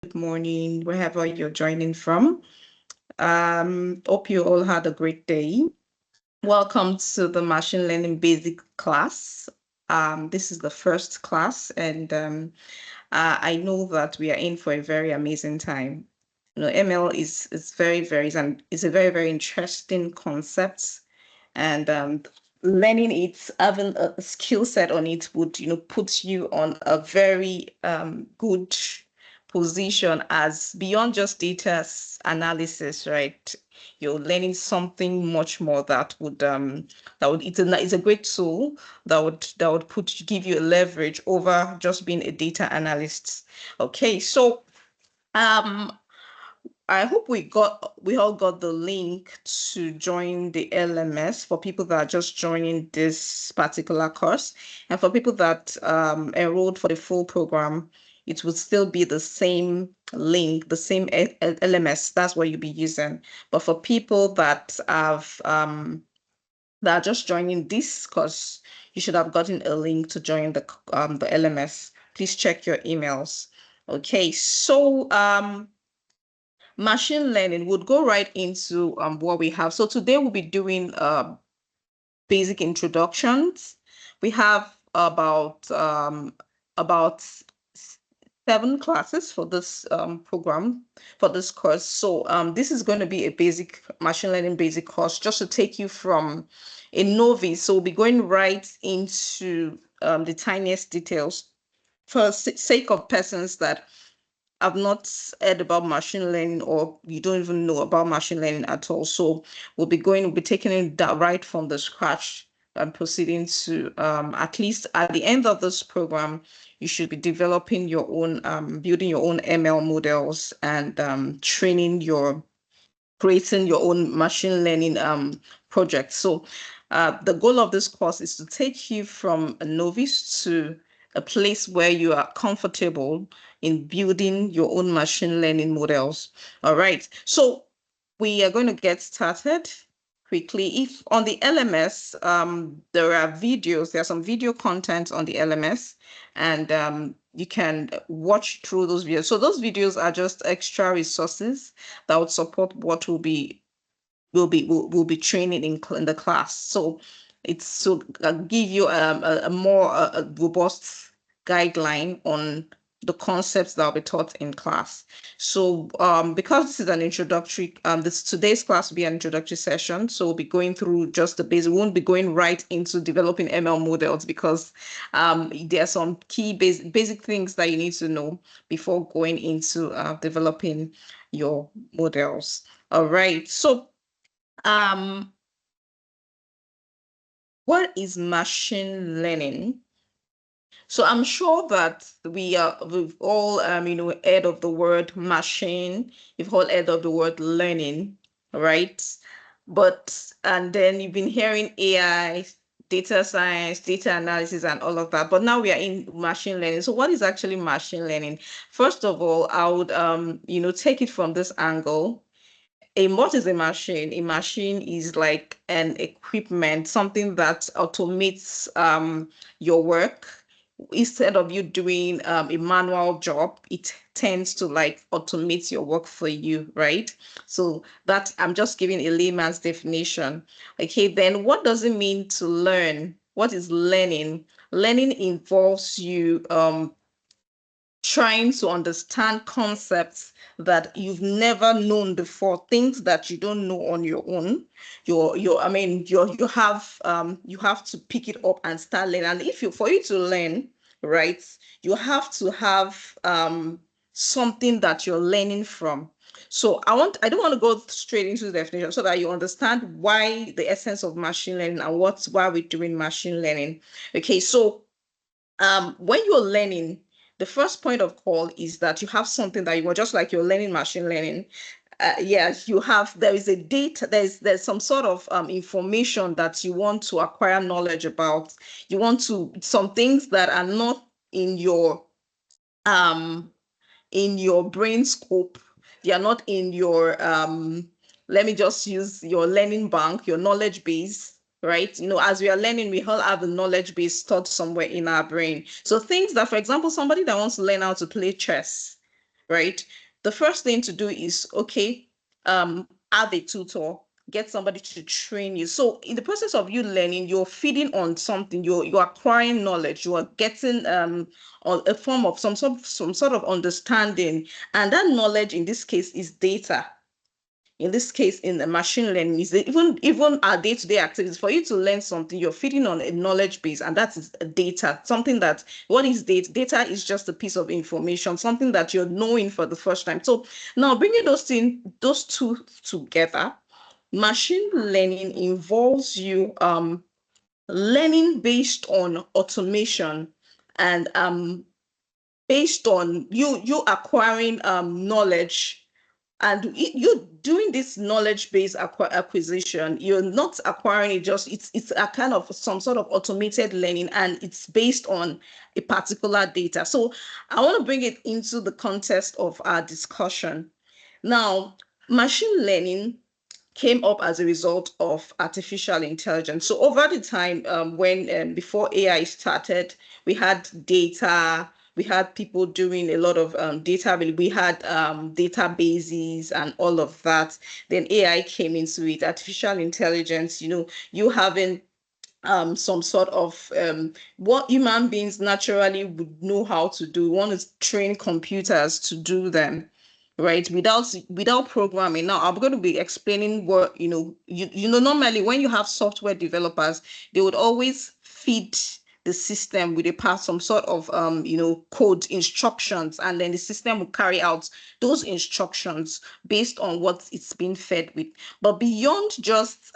good morning, wherever you're joining from. Hope you all had a great day. Welcome to the machine learning basic class. This is the first class, and I know that we are in for a very amazing time. ML is it's a very interesting concept, and learning it, having a skill set on it would put you on a very good position as beyond just analysis, right? You're learning something much more that would it's a great tool that would give you a leverage over just being a data analyst. Okay, so um I hope we all got the link to join the LMS for people that are just joining this particular course. And for people that enrolled for the full program, it would still be the same link, the same LMS. That's what you'll be using. But for people that are just joining this course, you should have gotten a link to join the LMS. Please check your emails. Okay, so machine learning would go right into what we have. So today we'll be doing basic introductions. We have about 7 classes for this program, for this course. So this is going to be a basic machine learning basic course just to take you from a novice. So we'll be going right into the tiniest details for sake of persons that have not heard about machine learning or you don't even know about machine learning at all. So we'll be taking it right from the scratch and proceeding to at least at the end of this program, you should be developing your own, building your own ML models and creating your own machine learning project. So the goal of this course is to take you from a novice to a place where you are comfortable in building your own machine learning models. All right. So we are going to get started quickly. If on the LMS, there's some video content on the LMS, and you can watch through those videos. So those videos are just extra resources that would support what we'll be training in the class. So it's to give you a more robust guideline on the concepts that will be taught in class. So because this is an introductory, today's class will be an introductory session. So we'll be going through just the basic. We won't be going right into developing ML models because there are some key basic things that you need to know before going into developing your models. All right. So what is machine learning? So I'm sure that we've all heard of the word machine. You've all heard of the word learning, right? And then you've been hearing AI, data science, data analysis, and all of that. But now we are in machine learning. So what is actually machine learning? First of all, I would take it from this angle. What is a machine? A machine is like an equipment, something that automates your work. Instead of you doing a manual job, it tends to like automate your work for you, right? So that I'm just giving a layman's definition. Okay, then what does it mean to learn? What is learning? Learning involves you trying to understand concepts that you've never known before, things that you don't know on your own. You have to pick it up and start learning. And for you to learn, right, you have to have something that you're learning from. So I don't want to go straight into the definition so that you understand why the essence of machine learning and why we're doing machine learning. Okay, so when you're learning, the first point of call is that you have something that you want, just like you're learning machine learning. Yes, there is a data, there's some sort of information that you want to acquire knowledge about. You want some things that are not um in your brain scope. They are not in your let me just use your learning bank, your knowledge base, right? As we are learning, we all have the knowledge base stored somewhere in our brain. So things that, for example, somebody that wants to learn how to play chess, right? The first thing to do is, okay, add a tutor, get somebody to train you. So in the process of you learning, you're feeding on something, you're acquiring knowledge, you are getting a form of some sort of understanding. And that knowledge in this case is data. In this case, in the machine learning, is even our day-to-day activities. For you to learn something, you're feeding on a knowledge base, and that is data. Something that, what is data? Data is just a piece of information, something that you're knowing for the first time. So now bringing those two together, machine learning involves you learning based on automation, and based on you acquiring knowledge, and you're doing this knowledge-based acquisition. You're not acquiring it just, it's a kind of some sort of automated learning, and it's based on a particular data. So I want to bring it into the context of our discussion. Now, machine learning came up as a result of artificial intelligence. So over the time, when before AI started, we had data, we had people doing a lot of data, we had databases and all of that. Then AI came into it, artificial intelligence, you having some sort of what human beings naturally would know how to do. We want to train computers to do them, right? Without programming. Now I'm going to be explaining what normally when you have software developers, they would always feed the system with a part, some sort of code instructions, and then the system will carry out those instructions based on what it's been fed with. But beyond just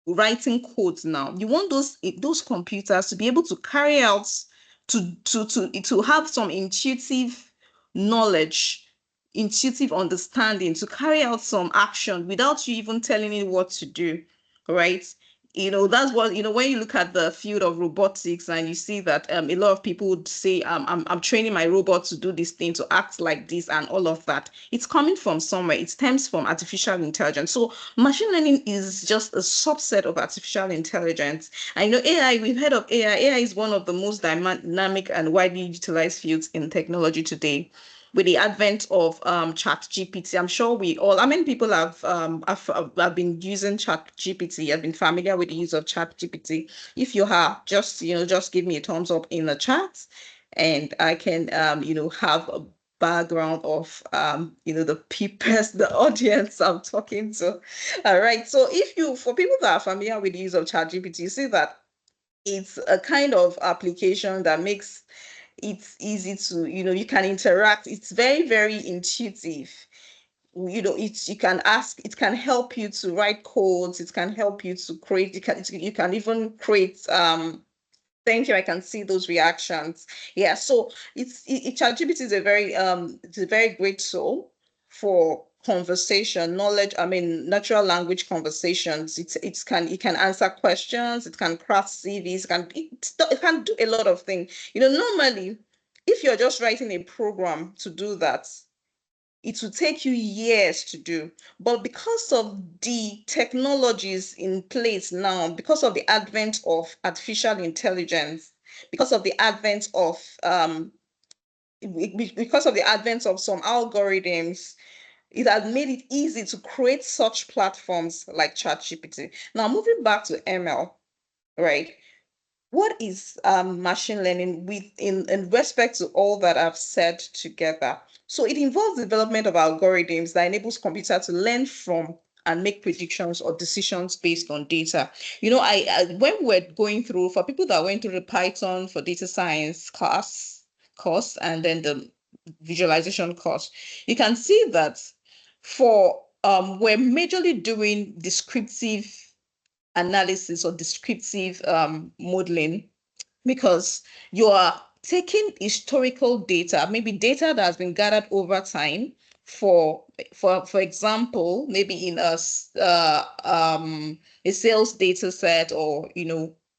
writing codes, now you want those computers to be able to carry out, to have some intuitive knowledge, intuitive understanding, to carry out some action without you even telling it what to do, right? That's what, when you look at the field of robotics, and you see that a lot of people would say, I'm training my robot to do this thing, to act like this, and all of that. It's coming from somewhere. It stems from artificial intelligence. So machine learning is just a subset of artificial intelligence. I know AI, we've heard of AI. AI is one of the most dynamic and widely utilized fields in technology today. With the advent of chat GPT, I'm sure how many people have been using chat GPT, have been familiar with the use of chat GPT? If you have, just give me a thumbs up in the chat, and I can have a background of the people, the audience I'm talking to. All right. So for people that are familiar with the use of chat GPT, you see that it's a kind of application that makes it's easy to, you can interact. It's very, very intuitive. You can ask, it can help you to write codes, it can help you to create, you can even create thank you, I can see those reactions. Yeah, so ChatGPT is it's a very great tool for conversation, knowledge, natural language conversations. It can answer questions, it can craft CVs, it can do a lot of things. Normally, if you're just writing a program to do that, it will take you years to do. But because of the technologies in place now, because of the advent of artificial intelligence, because of the advent of because of the advent of some algorithms, it has made it easy to create such platforms like ChatGPT. Now, moving back to ML, right? What is machine learning in respect to all that I've said together? So it involves the development of algorithms that enables computer to learn from and make predictions or decisions based on data. I when we're going through, for people that went through the Python for data science course, and then the visualization course, you can see that for we're majorly doing descriptive analysis or descriptive modeling, because you are taking historical data, maybe data that has been gathered over time, for example, maybe in a sales data set, or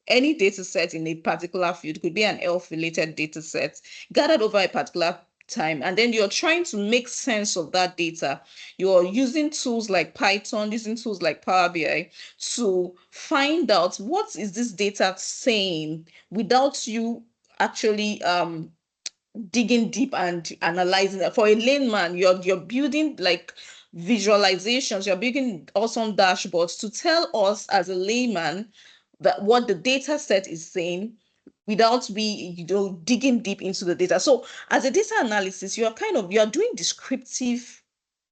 any data set in a particular field. It could be an health related data set gathered over a particular time, and then you're trying to make sense of that data. You're using tools like Python, using tools like Power BI to find out what is this data saying, without you actually digging deep and analyzing it. For a layman, you're building like visualizations, you're building awesome dashboards to tell us as a layman that what the data set is saying without digging deep into the data. So as a data analysis, you're doing descriptive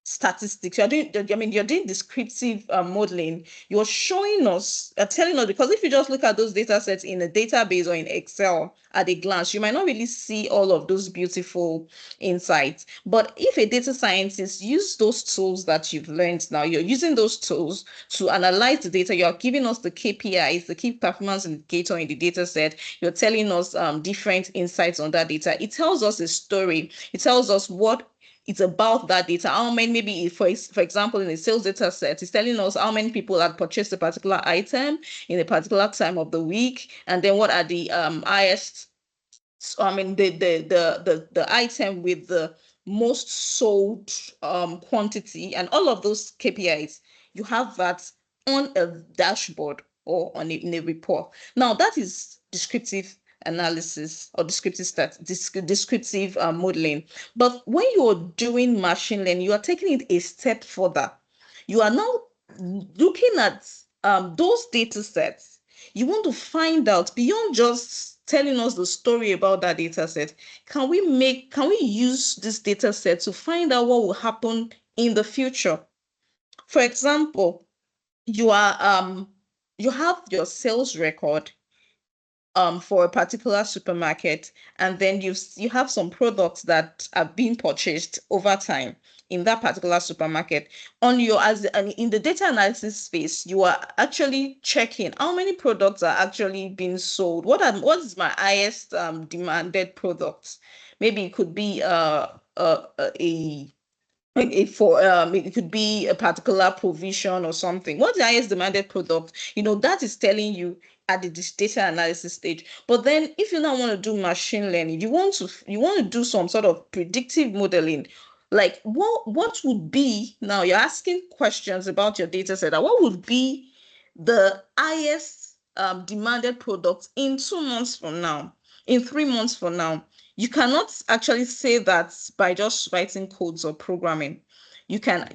statistics. You're doing descriptive modeling. You're showing us, telling us, because if you just look at those data sets in a database or in Excel at a glance, you might not really see all of those beautiful insights. But if a data scientist use those tools that you've learned now, you're using those tools to analyze the data, you're giving us the KPIs, the key performance indicator in the data set, you're telling us different insights on that data. It tells us a story. It tells us what it's about that data. How many, maybe for example, in a sales data set, it's telling us how many people had purchased a particular item in a particular time of the week, and then what are the highest, the item with the most sold quantity, and all of those KPIs. You have that on a dashboard or in a report. Now that is descriptive analysis or descriptive modeling. But when you're doing machine learning, you are taking it a step further. You are now looking at those data sets. You want to find out beyond just telling us the story about that data set. Can we use this data set to find out what will happen in the future? For example, you have your sales record for a particular supermarket, and then you have some products that are being purchased over time in that particular supermarket. And in the data analysis space, you are actually checking how many products are actually being sold. What is my highest demanded products? Maybe it could be a it could be a particular provision or something. What's the highest demanded product? That is telling you at the data analysis stage. But then if you now want to do machine learning, you want to do some sort of predictive modeling. Like what would be, now you're asking questions about your data set. What would be the highest demanded product in 2 months from now, in 3 months from now? You cannot actually say that by just writing codes or programming. You are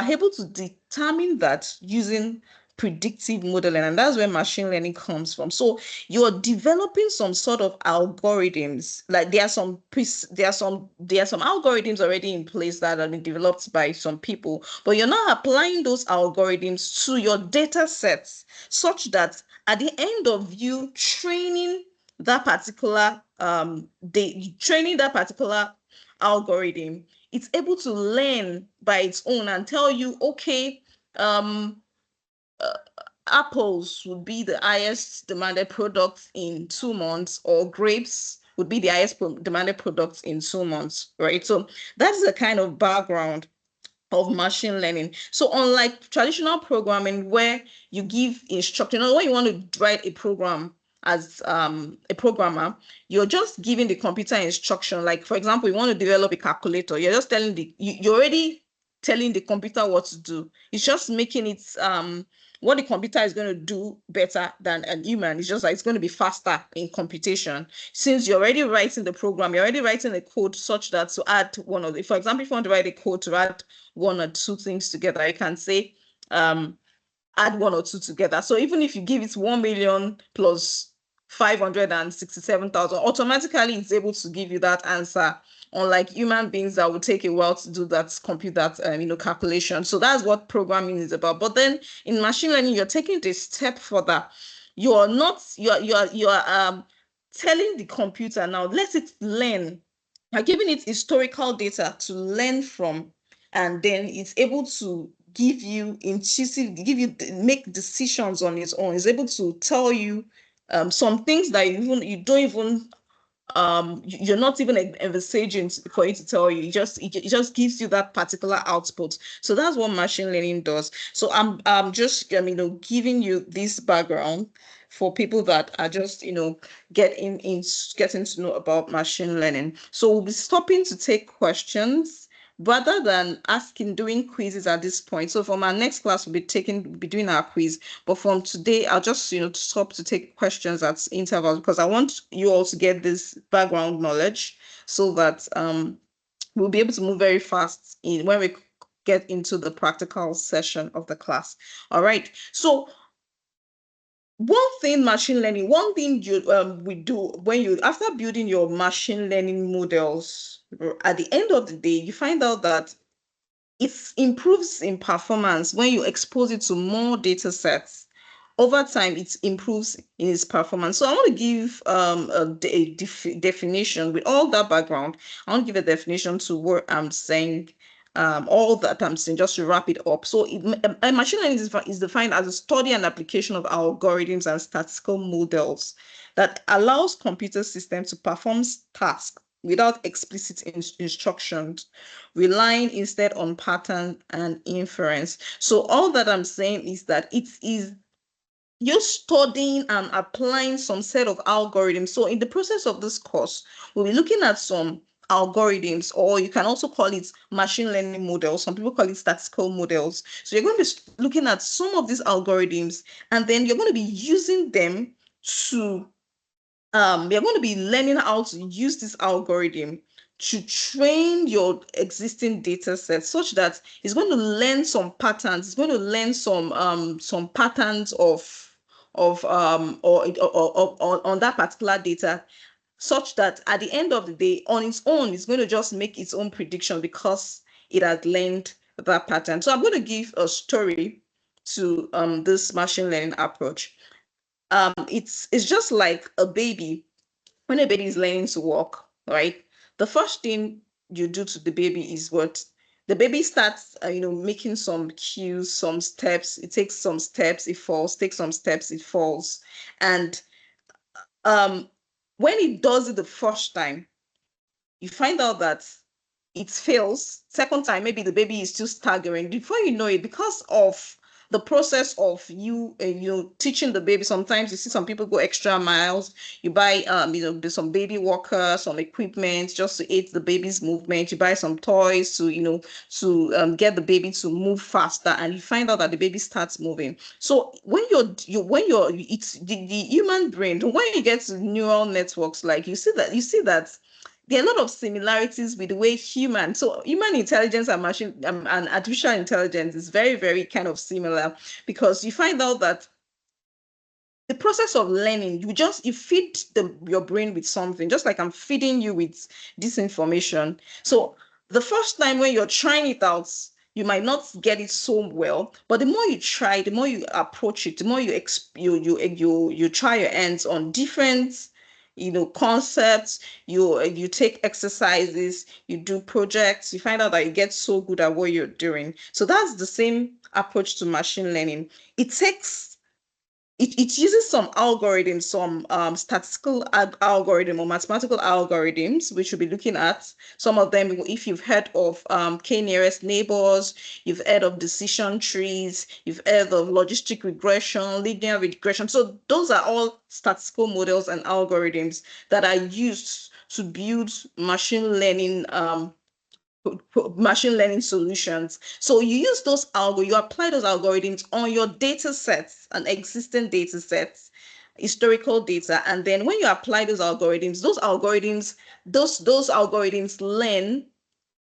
able to determine that using predictive modeling, and that's where machine learning comes from. So you're developing some sort of algorithms. Like there are some algorithms already in place that have been developed by some people, but you're now applying those algorithms to your data sets such that at the end of you training that particular algorithm, it's able to learn by its own and tell you, okay, um apples would be the highest demanded product in 2 months, or grapes would be the highest demanded product in 2 months, right? So that's the kind of background of machine learning. So unlike traditional programming where you give instruction, when you want to write a program as a programmer, you're just giving the computer instruction. Like for example, you want to develop a calculator, you're just you're already telling the computer what to do. It's just making it what the computer is going to do better than a human. It's just like it's going to be faster in computation. Since you're already writing the program, you're already writing a code such that to add for example, if you want to write a code to add one or two things together, I can say add one or two together. So even if you give it 1 million plus 567,000, automatically it's able to give you that answer, unlike human beings that would take a while to do that, compute that calculation. So that's what programming is about. But then in machine learning, you're taking it a step further. You're telling the computer, now let it learn. You're giving it historical data to learn from, and then it's able to make decisions on its own. It's able to tell you some things that you don't even you're not even envisaging for it to tell you. It just gives you that particular output. So that's what machine learning does. So I'm just giving you this background for people that are just getting to know about machine learning. So we'll be stopping to take questions rather than doing quizzes at this point. So from our next class, we'll be doing our quiz. But from today, I'll just stop to take questions at intervals, because I want you all to get this background knowledge so that we'll be able to move very fast in when we get into the practical session of the class. All right. So one thing we do when you after building your machine learning models, at the end of the day, you find out that it improves in performance when you expose it to more data sets. Over time, it improves in its performance. So I want to give a definition with all that background. I want to give a definition to what I'm saying, all that I'm saying, just to wrap it up. So machine learning is defined as a study and application of algorithms and statistical models that allows computer systems to perform tasks without explicit instructions, relying instead on pattern and inference. So all that I'm saying is that it is you're studying and applying some set of algorithms. So in the process of this course, we'll be looking at some algorithms, or you can also call it machine learning models. Some people call it statistical models. So you're going to be looking at some of these algorithms, and then you're going to be using them to you're going to be learning how to use this algorithm to train your existing data set such that it's going to learn some patterns. It's going to learn some patterns of or on that particular data, such that at the end of the day, on its own, it's going to just make its own prediction because it has learned that pattern. So I'm going to give a story to this machine learning approach. It's just like a baby. When a baby is learning to walk, right? The first thing you do to the baby is what the baby starts, making some cues, some steps. It takes some steps, it falls. Takes some steps, it falls. And um, when it does it the first time, you find out that it fails. Second time, maybe the baby is still staggering. Before you know it, because of the process of teaching the baby, sometimes you see some people go extra miles. You buy some baby walker, some equipment just to aid the baby's movement. You buy some toys to get the baby to move faster, and you find out that the baby starts moving. So when it's the human brain, when you get to neural networks, like you see that there are a lot of similarities with the way human intelligence and machine and artificial intelligence is very, very kind of similar, because you find out that the process of learning, you feed your brain with something, just like I'm feeding you with this information. So the first time when you're trying it out, you might not get it so well, but the more you try, the more you approach it, the more you try your hands on different concepts. You take exercises, you do projects, you find out that you get so good at what you're doing. So that's the same approach to machine learning. It uses some algorithms, some statistical algorithm or mathematical algorithms, which we'll be looking at. Some of them, if you've heard of k-nearest neighbors, you've heard of decision trees, you've heard of logistic regression, linear regression. So those are all statistical models and algorithms that are used to build machine learning solutions. So you use you apply those algorithms on your data sets and existing data sets, historical data. And then when you apply those algorithms learn.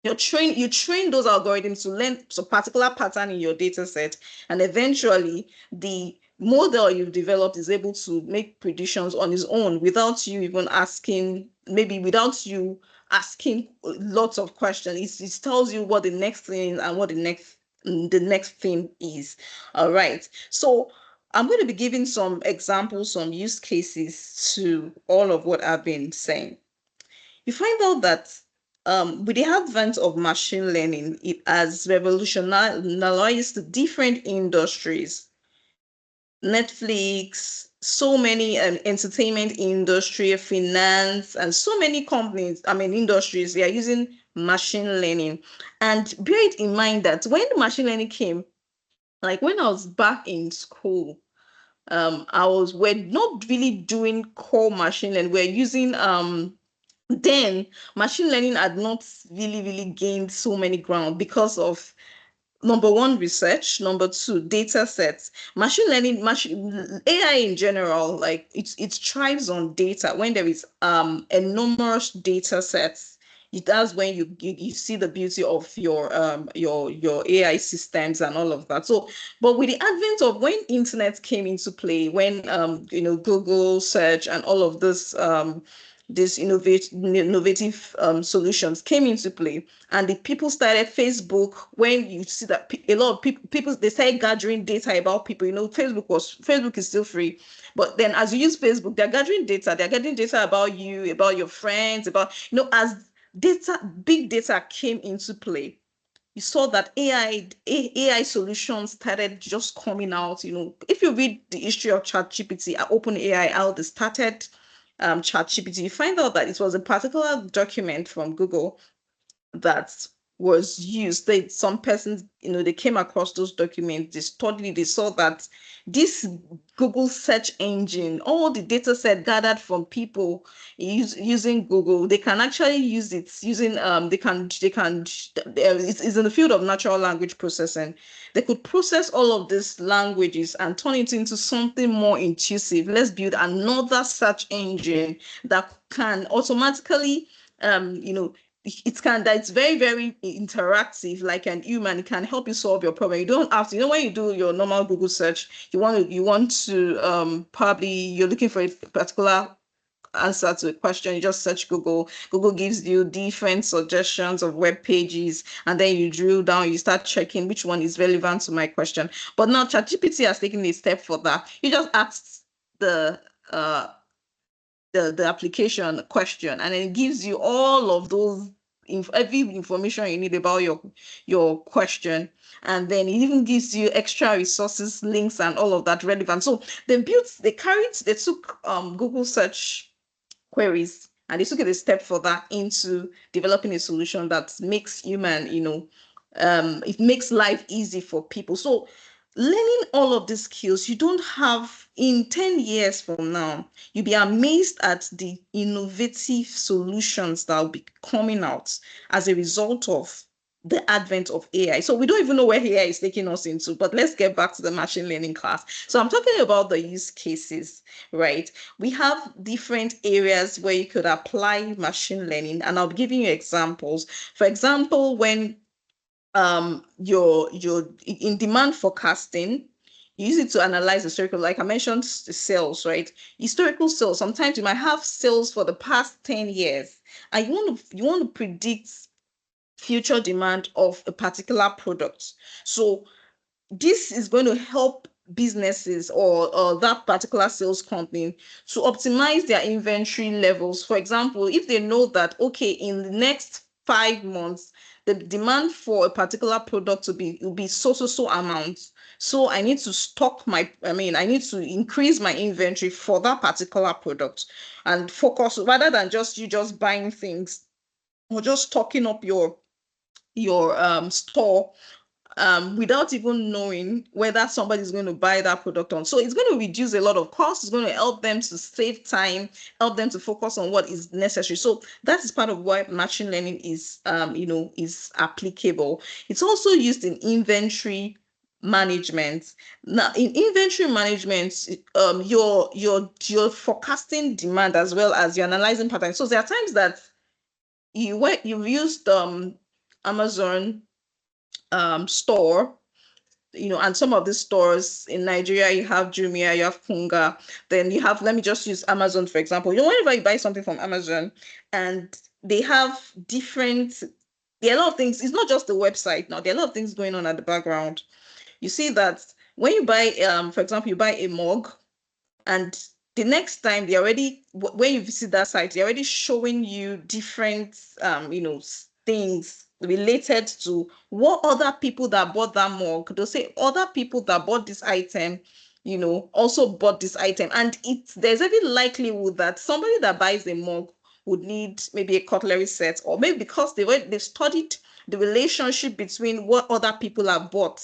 You train those algorithms to learn some particular pattern in your data set, and eventually the model you've developed is able to make predictions on its own without you even asking, maybe without you asking lots of questions. It tells you what the next thing and what the next thing is. All right. So I'm going to be giving some examples, some use cases to all of what I've been saying. You find out that with the advent of machine learning, it has revolutionized different industries. Netflix, so many entertainment industry, finance, and so many industries, they are using machine learning. And bear it in mind that when machine learning came, like when I was back in school, we're not really doing core machine learning. We're using then machine learning had not really, really gained so many ground because of Number one, research. Number two, data sets. Machine learning, AI in general, like it thrives on data. When there is enormous data sets, that's when you see the beauty of your AI systems and all of that. So, but with the advent of when internet came into play, when Google search and all of this these innovative solutions came into play, and the people started Facebook. When you see that a lot of people they started gathering data about people. Facebook is still free, but then as you use Facebook, they're gathering data. They're getting data about you, about your friends, about as big data came into play. You saw that AI solutions started just coming out. If you read the history of ChatGPT, OpenAI, how they started ChatGPT, you find out that it was a particular document from Google that was used. Some persons, they came across those documents, they studied, they saw that this Google search engine, all the data set gathered from people using Google, they can actually use it using it's in the field of natural language processing. They could process all of these languages and turn it into something more intuitive. Let's build another search engine that can automatically it's very, very interactive, like an human. It can help you solve your problem. You don't have to, when you do your normal Google search, you want to probably you're looking for a particular answer to a question. You just search Google. Google gives you different suggestions of web pages, and then you drill down, you start checking which one is relevant to my question. But now ChatGPT has taken a step for that. You just ask the uh the application question, and it gives you all of those every information you need about your question, and then it even gives you extra resources, links, and all of that relevant. So they took Google search queries, and they took it a step further into developing a solution that makes it makes life easy for people. So learning all of these skills, you don't have in 10 years from now, you'll be amazed at the innovative solutions that will be coming out as a result of the advent of AI. So we don't even know where AI is taking us into, but let's get back to the machine learning class. So I'm talking about the use cases, right? We have different areas where you could apply machine learning, and I'll be giving you examples. For example, when you're in demand forecasting, you use it to analyze the circle. Like I mentioned, the sales, right? Historical sales. Sometimes you might have sales for the past 10 years, and you want to predict future demand of a particular product. So this is going to help businesses or that particular sales company to optimize their inventory levels. For example, if they know that, okay, in the next 5 months, the demand for a particular product will be so amount. So I need to I need to increase my inventory for that particular product and focus rather than just buying things or just stocking up your store without even knowing whether somebody's going to buy that product on. So it's going to reduce a lot of costs. It's going to help them to save time, help them to focus on what is necessary. So that is part of why machine learning is applicable. It's also used in inventory management. Now, in inventory management, you're forecasting demand as well as you're analyzing patterns. So there are times that you've used Amazon store, and some of these stores in Nigeria, you have Jumia, you have Kunga, then you have, let me just use Amazon, for example. Whenever you buy something from Amazon, and they have there are a lot of things. It's not just the website now. There are a lot of things going on at the background. You see that when you buy, for example, you buy a mug, and the next time when you visit that site, they're already showing you different things related to what other people that bought that mug. They'll say other people that bought this item, also bought this item. And there's every likelihood that somebody that buys a mug would need maybe a cutlery set, or maybe because they studied the relationship between what other people have bought.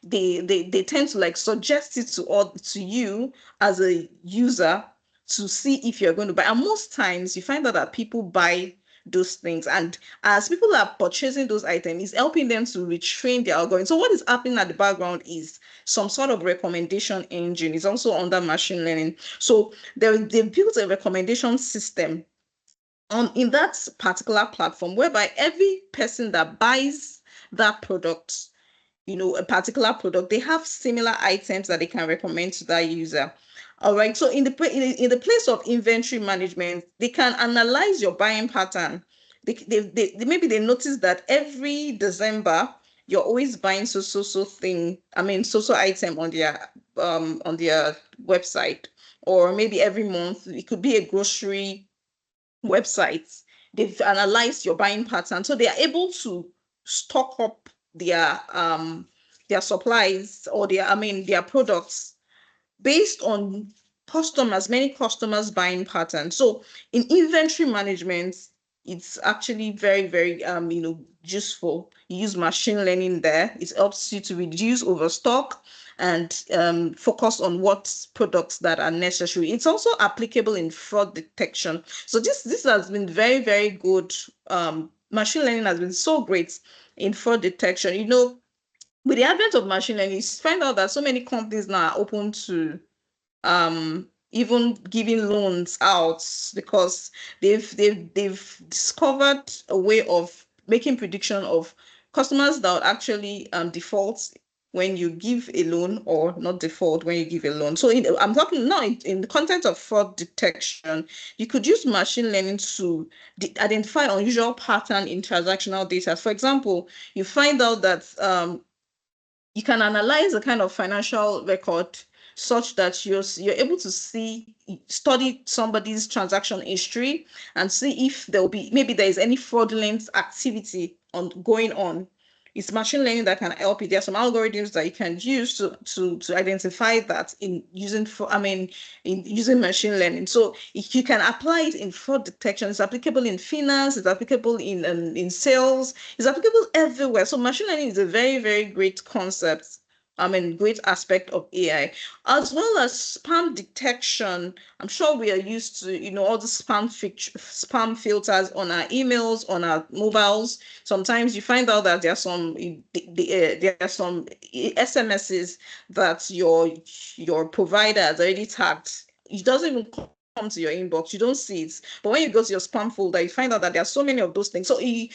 They tend to like suggest it to you as a user to see if you're going to buy. And most times you find out that people buy those things. And as people are purchasing those items, it's helping them to retrain their algorithm. So what is happening at the background is some sort of recommendation engine. Is also under machine learning. So they built a recommendation system in that particular platform, whereby every person that buys that product, a particular product, they have similar items that they can recommend to that user. All right. So in the place of inventory management, they can analyze your buying pattern. Maybe they notice that every December you're always buying so thing. I mean, so item on their website, or maybe every month it could be a grocery websites. They've analyzed your buying pattern, so they are able to stock up their supplies, or their products based on many customers buying patterns. So in inventory management, it's actually very, very useful. You use machine learning there. It helps you to reduce overstock and focus on what products that are necessary. It's also applicable in fraud detection. So this has been very, very good. Machine learning has been so great in fraud detection. With the advent of machine learning, you find out that so many companies now are open to even giving loans out, because they've discovered a way of making prediction of customers that would actually default when you give a loan, or not default when you give a loan. So I'm talking now in the context of fraud detection, you could use machine learning to identify unusual pattern in transactional data. For example, you find out that you can analyze a kind of financial record such that you're able to study somebody's transaction history and see if maybe there is any fraudulent activity going on. It's machine learning that can help you. There are some algorithms that you can use to identify that in using machine learning. So if you can apply it in fraud detection, it's applicable in finance, it's applicable in sales, it's applicable everywhere. So machine learning is a very, very great concept. Great aspect of AI, as well as spam detection. I'm sure we are used to, all the spam filters on our emails, on our mobiles. Sometimes you find out that there are some SMSs that your provider has already tagged. It doesn't even come to your inbox. You don't see it. But when you go to your spam folder, you find out that there are so many of those things. So you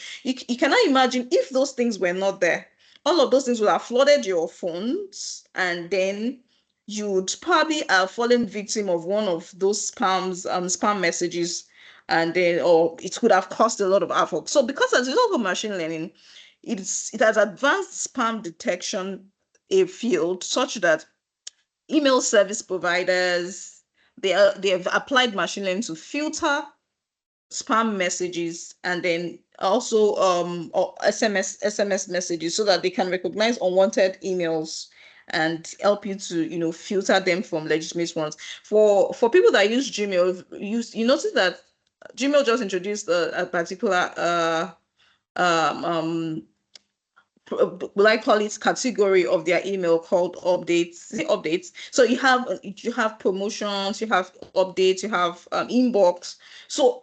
cannot imagine if those things were not there. All of those things would have flooded your phones, and then you'd probably have fallen victim of one of those spam messages, and then, or it could have caused a lot of havoc. So because as a result of machine learning, it has advanced spam detection a field such that email service providers, they have applied machine learning to filter spam messages, and then also or SMS messages, so that they can recognize unwanted emails and help you to filter them from legitimate ones. For people that use Gmail, you notice that Gmail just introduced a particular um will I call it category of their email called updates. So you have promotions, you have updates, you have inbox. So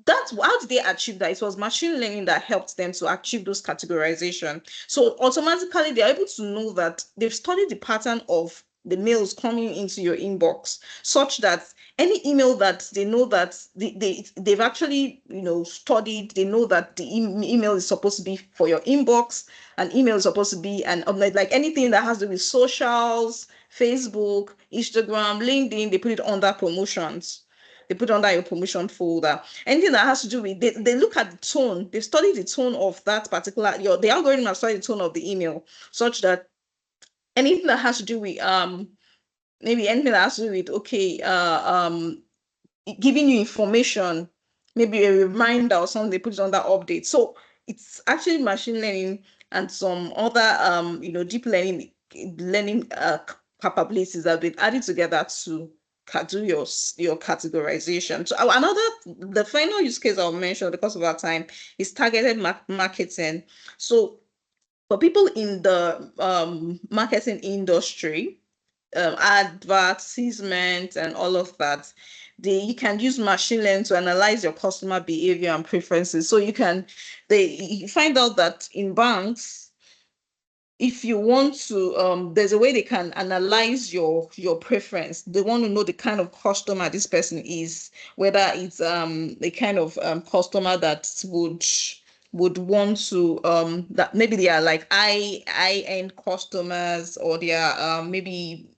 that's how did they achieve that? It was machine learning that helped them to achieve those categorization. So automatically they're able to know that they've studied the pattern of the mails coming into your inbox, such that any email that they know that they've actually studied, they know that the email is supposed to be for your inbox, and email is supposed to be, and like anything that has to do with socials, Facebook, Instagram, LinkedIn, they put it under promotions. They put under your promotion folder. Anything that has to do with, they look at the tone, they study the tone of that particular, the algorithm has studied the tone of the email, such that anything that has to do with maybe anything that has to do with, okay, giving you information, maybe a reminder or something, they put it under update. So it's actually machine learning and some other deep learning capabilities that have been added together to do your categorization. So the final use case I'll mention because of our time is targeted marketing. So for people in the marketing industry, advertisement and all of that, you can use machine learning to analyze your customer behavior and preferences. So you find out that in banks, if you want to, there's a way they can analyze your preference. They want to know the kind of customer this person is, whether it's the kind of customer that would want to that maybe they are like high end customers, or they are maybe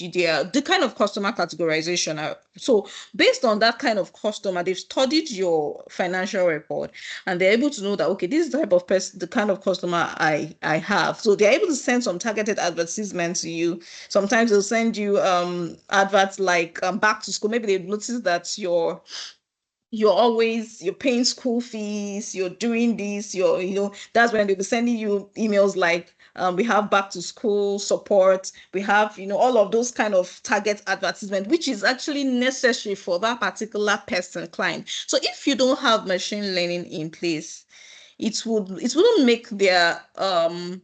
the kind of customer categorization. So based on that kind of customer, they've studied your financial record, and they're able to know that, okay, this is the type of person, the kind of customer I have. So they're able to send some targeted advertisements to you. Sometimes they'll send you adverts like back to school. Maybe they've noticed that you're paying school fees, you're doing this, that's when they'll be sending you emails like, we have back to school support, we have, all of those kind of target advertisement, which is actually necessary for that particular person client. So if you don't have machine learning in place, it wouldn't make their time,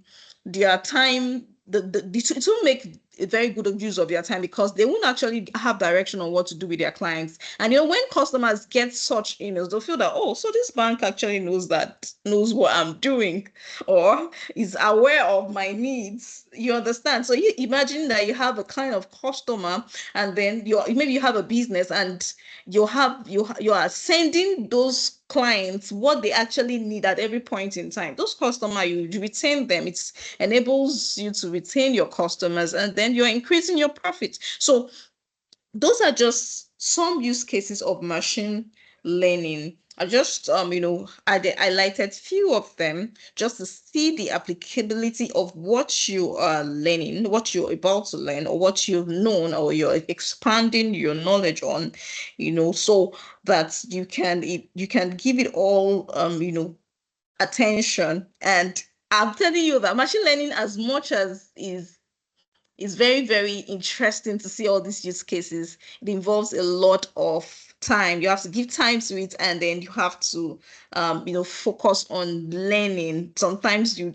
it will make a very good use of their time, because they won't actually have direction on what to do with their clients. And when customers get such emails, they'll feel that, oh, so this bank actually knows what I'm doing, or is aware of my needs. You understand? So you imagine that you have a kind of customer, and then maybe you have a business, and you are sending those clients what they actually need at every point in time. Those customers, you retain them. It enables you to retain your customers, and then you're increasing your profit. So those are just some use cases of machine learning. I just I highlighted few of them just to see the applicability of what you are learning, what you're about to learn, or what you've known, or you're expanding your knowledge on, so that you can give it all attention. And I'm telling you that machine learning, as much as is very, very interesting to see all these use cases, it involves a lot of time. You have to give time to it, and then you have to focus on learning. Sometimes you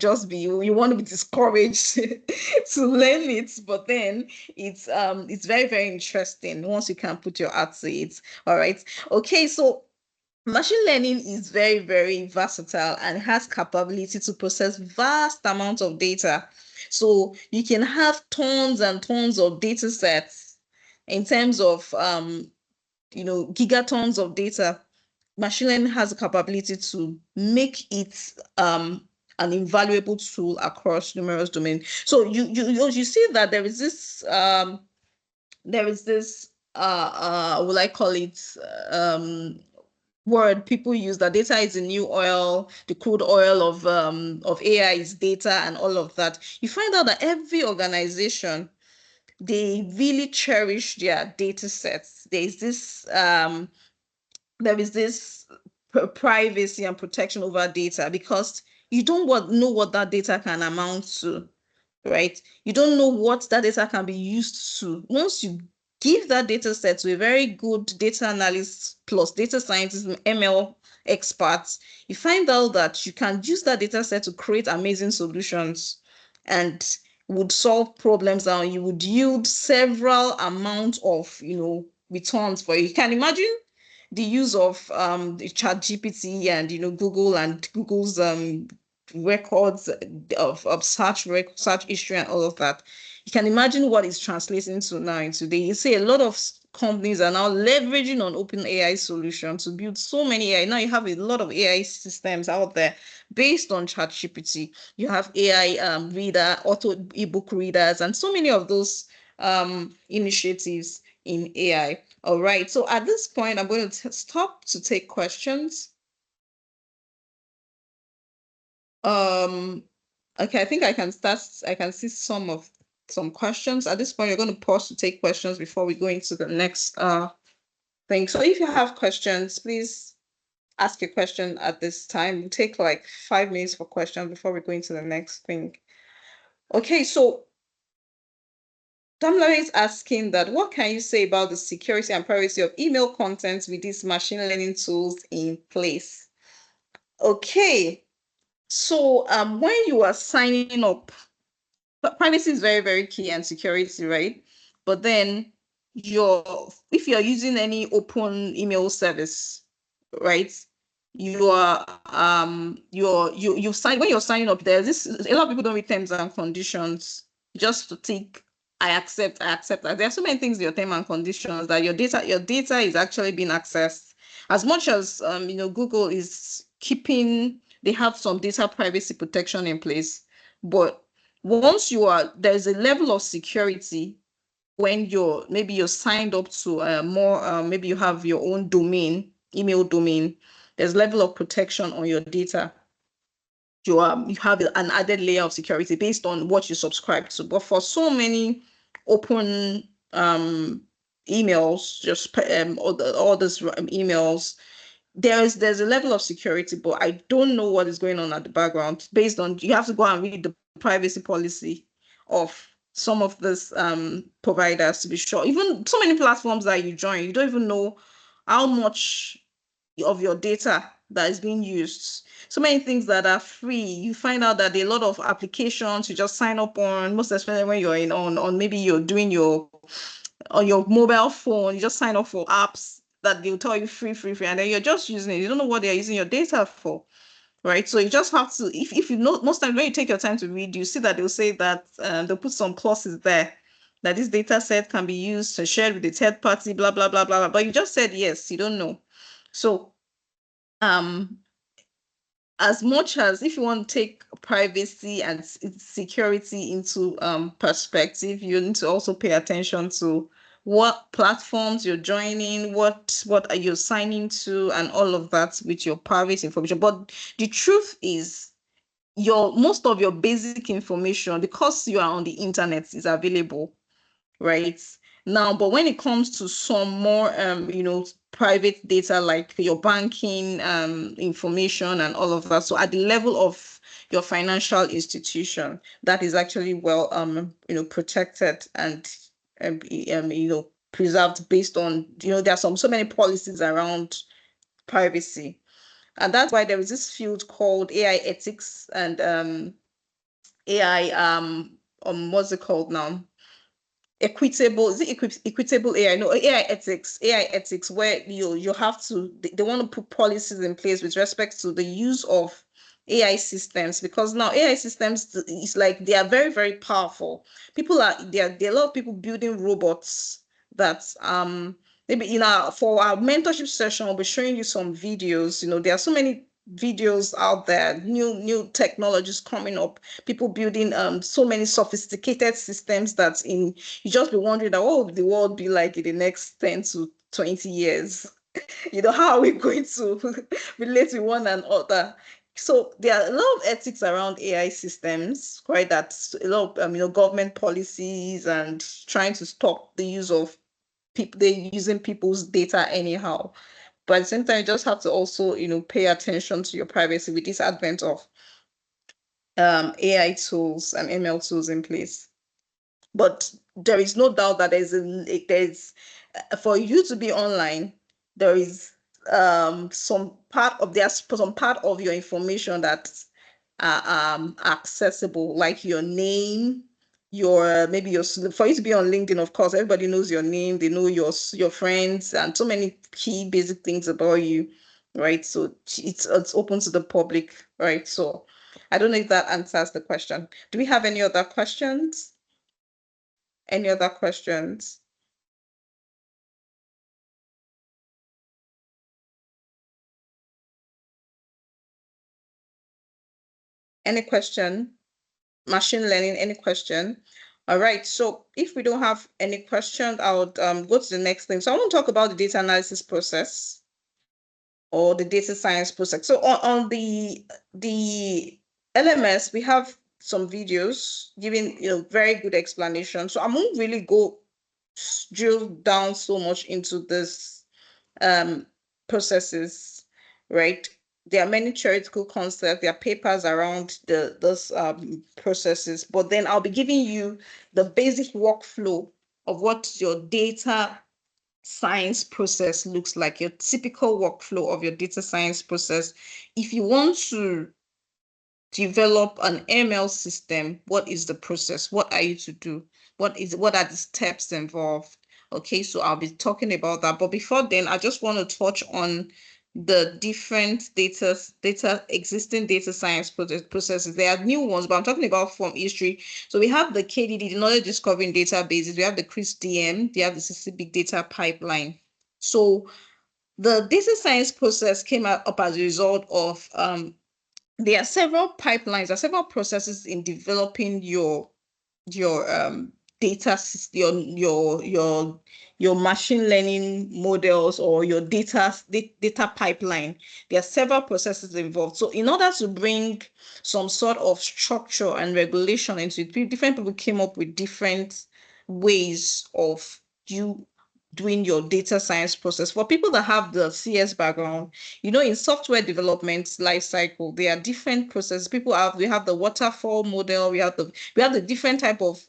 want to be discouraged to learn it, but then it's very, very interesting once you can put your heart to it. All right. Okay, so machine learning is very, very versatile and has capability to process vast amounts of data. So you can have tons and tons of data sets in terms of gigatons of data. Machine learning has the capability to make it an invaluable tool across numerous domains. So you see that there is this will I call it word people use, that data is the new oil, the crude oil of AI is data, and all of that. You find out that every organization, they really cherish their data sets. There is this privacy and protection over data, because you don't know what that data can amount to, right? You don't know what that data can be used to. Once you give that data set to a very good data analyst plus data scientist and ML experts, you find out that you can use that data set to create amazing solutions, and would solve problems, and you would yield several amounts of returns for you. You can imagine the use of the ChatGPT and Google and Google's records of search history and all of that. You can imagine what it's translating to now in today. You see a lot of companies are now leveraging on open AI solutions to build so many AI. Now you have a lot of AI systems out there based on ChatGPT. You have AI reader, auto ebook readers, and so many of those initiatives in AI. All right. So at this point, I'm going to stop to take questions. Okay, I think I can start. I can see some questions. At this point, you're going to pause to take questions before we go into the next thing. So if you have questions, please ask your question at this time. We'll take like 5 minutes for questions before we go into the next thing. Okay, so Damla is asking that, what can you say about the security and privacy of email content with these machine learning tools in place? Okay, so when you are signing up, privacy is very, very key, and security, right? But then if you're using any open email service, right? You sign when you're signing up, there's this a lot of people don't read terms and conditions just to tick I accept, I accept. Like, there are so many things in your terms and conditions that your data is actually being accessed. As much as Google is keeping, they have some data privacy protection in place, but once there's a level of security when maybe you're signed up to more maybe you have your own email domain. There's level of protection on your data. You have an added layer of security based on what you subscribe to. But for so many open emails, just all these emails, there's a level of security, but I don't know what is going on at the background. Based on, you have to go and read the privacy policy of some of these providers to be sure. Even so many platforms that you join, you don't even know how much of your data that is being used. So many things that are free, you find out that there are a lot of applications you just sign up on, most especially when you're on maybe you're doing on your mobile phone, you just sign up for apps that they'll tell you free, free, free, and then you're just using it. You don't know what they're using your data for, right? So you just have to, if you know, most times when you take your time to read, you see that they'll say that they'll put some clauses there that this data set can be used and shared with the third party, blah, blah, blah, blah, blah. But you just said yes, you don't know. So um as much as if you want to take privacy and security into perspective, you need to also pay attention to what platforms you're joining, what are you signing to, and all of that with your private information. But the truth is, most of your basic information, because you are on the internet, is available, right? Now, but when it comes to some more, private data like your banking information and all of that, so at the level of your financial institution, that is actually well, protected and, preserved based on, there are so many policies around privacy, and that's why there is this field called AI ethics and AI what's it called now? Equitable, is it equitable AI? No, AI ethics, where you have to, they want to put policies in place with respect to the use of AI systems, because now AI systems is like they are very, very powerful. There are a lot of people building robots that maybe for our mentorship session, I'll be showing you some videos. There are so many videos out there, new technologies coming up, people building so many sophisticated systems that you just be wondering that what will the world be like in the next 10 to 20 years? How are we going to relate with one another? So there are a lot of ethics around AI systems, right? That's a lot of government policies and trying to stop the use of people, they using people's data anyhow. But at the same time, you just have to also, pay attention to your privacy with this advent of AI tools and ML tools in place. But there is no doubt that there's for you to be online, there is there's some part of your information that are accessible, like your name, maybe for you to be on LinkedIn, of course, everybody knows your name, they know your friends, and so many key basic things about you, right? So it's open to the public, right? So I don't know if that answers the question. Do we have any other questions? Any other questions? Any question? Machine learning, any question? All right, so if we don't have any questions, I would go to the next thing. So I want to talk about the data analysis process or the data science process. So on the LMS, we have some videos giving very good explanation. So I won't really drill down so much into this processes, right? There are many theoretical concepts, there are papers around those processes, but then I'll be giving you the basic workflow of what your data science process looks like, your typical workflow of your data science process. If you want to develop an ML system, what is the process? What are you to do? What are the steps involved? Okay, so I'll be talking about that. But before then, I just want to touch on the different existing data science processes. There are new ones, but I'm talking about from history. So we have the KDD, the knowledge discovery in databases. We have the CRISP-DM. We have the CC Big Data Pipeline. So the data science process came up as a result of there are several pipelines, there are several processes in developing your data your machine learning models or your data pipeline. There are several processes involved. So in order to bring some sort of structure and regulation into it, different people came up with different ways of you doing your data science process. For people that have the CS background, in software development life cycle, there are different processes. We have the waterfall model, we have the different type of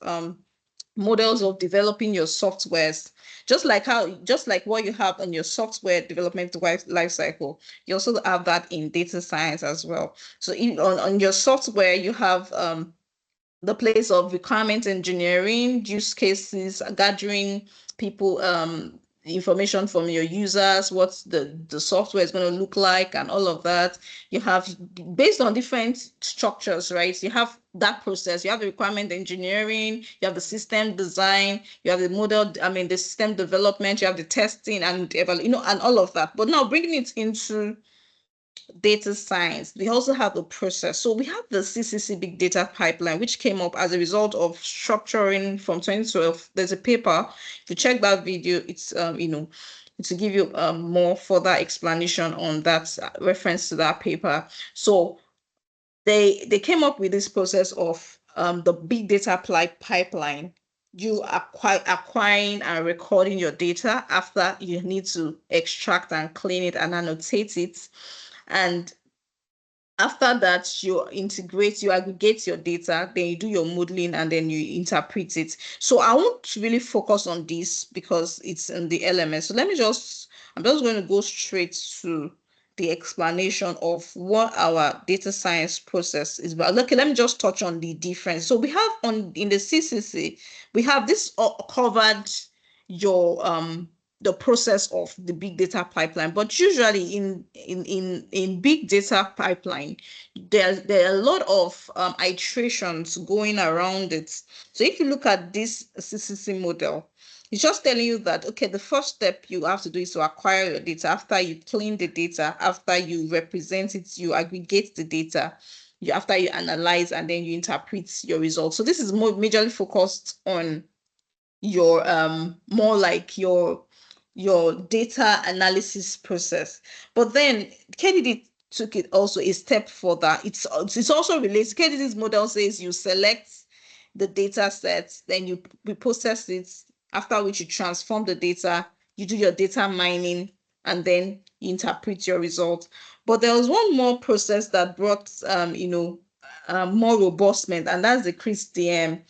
models of developing your softwares. Just like what you have in your software development life cycle, you also have that in data science as well. So on your software, you have the place of requirement engineering, use cases, gathering people information from your users, what the software is going to look like, and all of that. You have, based on different structures, right? You have that process. You have the requirement engineering, you have the system design, you have the the system development, you have the testing and and all of that. But now bringing it into data science, we also have a process. So we have the CCC Big Data Pipeline, which came up as a result of structuring from 2012. There's a paper. If you check that video, it's to give you more further explanation on that reference to that paper. So they came up with this process of the big data pipeline. You acquiring and recording your data after you need to extract and clean it and annotate it. And after that, you aggregate your data, then you do your modeling, and then you interpret it. So I won't really focus on this because it's in the LMS. So I'm just going to go straight to the explanation of what our data science process is. But okay, let me just touch on the difference. So we have in the CCC, we have this covered your the process of the big data pipeline. But usually in big data pipeline, there are a lot of iterations going around it. So if you look at this CCC model, it's just telling you that, okay, the first step you have to do is to acquire your data. After you clean the data, after you represent it, you aggregate the data, after you analyze, and then you interpret your results. So this is more majorly focused on your more like your data analysis process. But then KDD took it also a step further. It's also related. KDD's model says you select the data set, then you process it, after which you transform the data, you do your data mining, and then you interpret your result. But there was one more process that brought more robustment, and that's the CRISP-DM.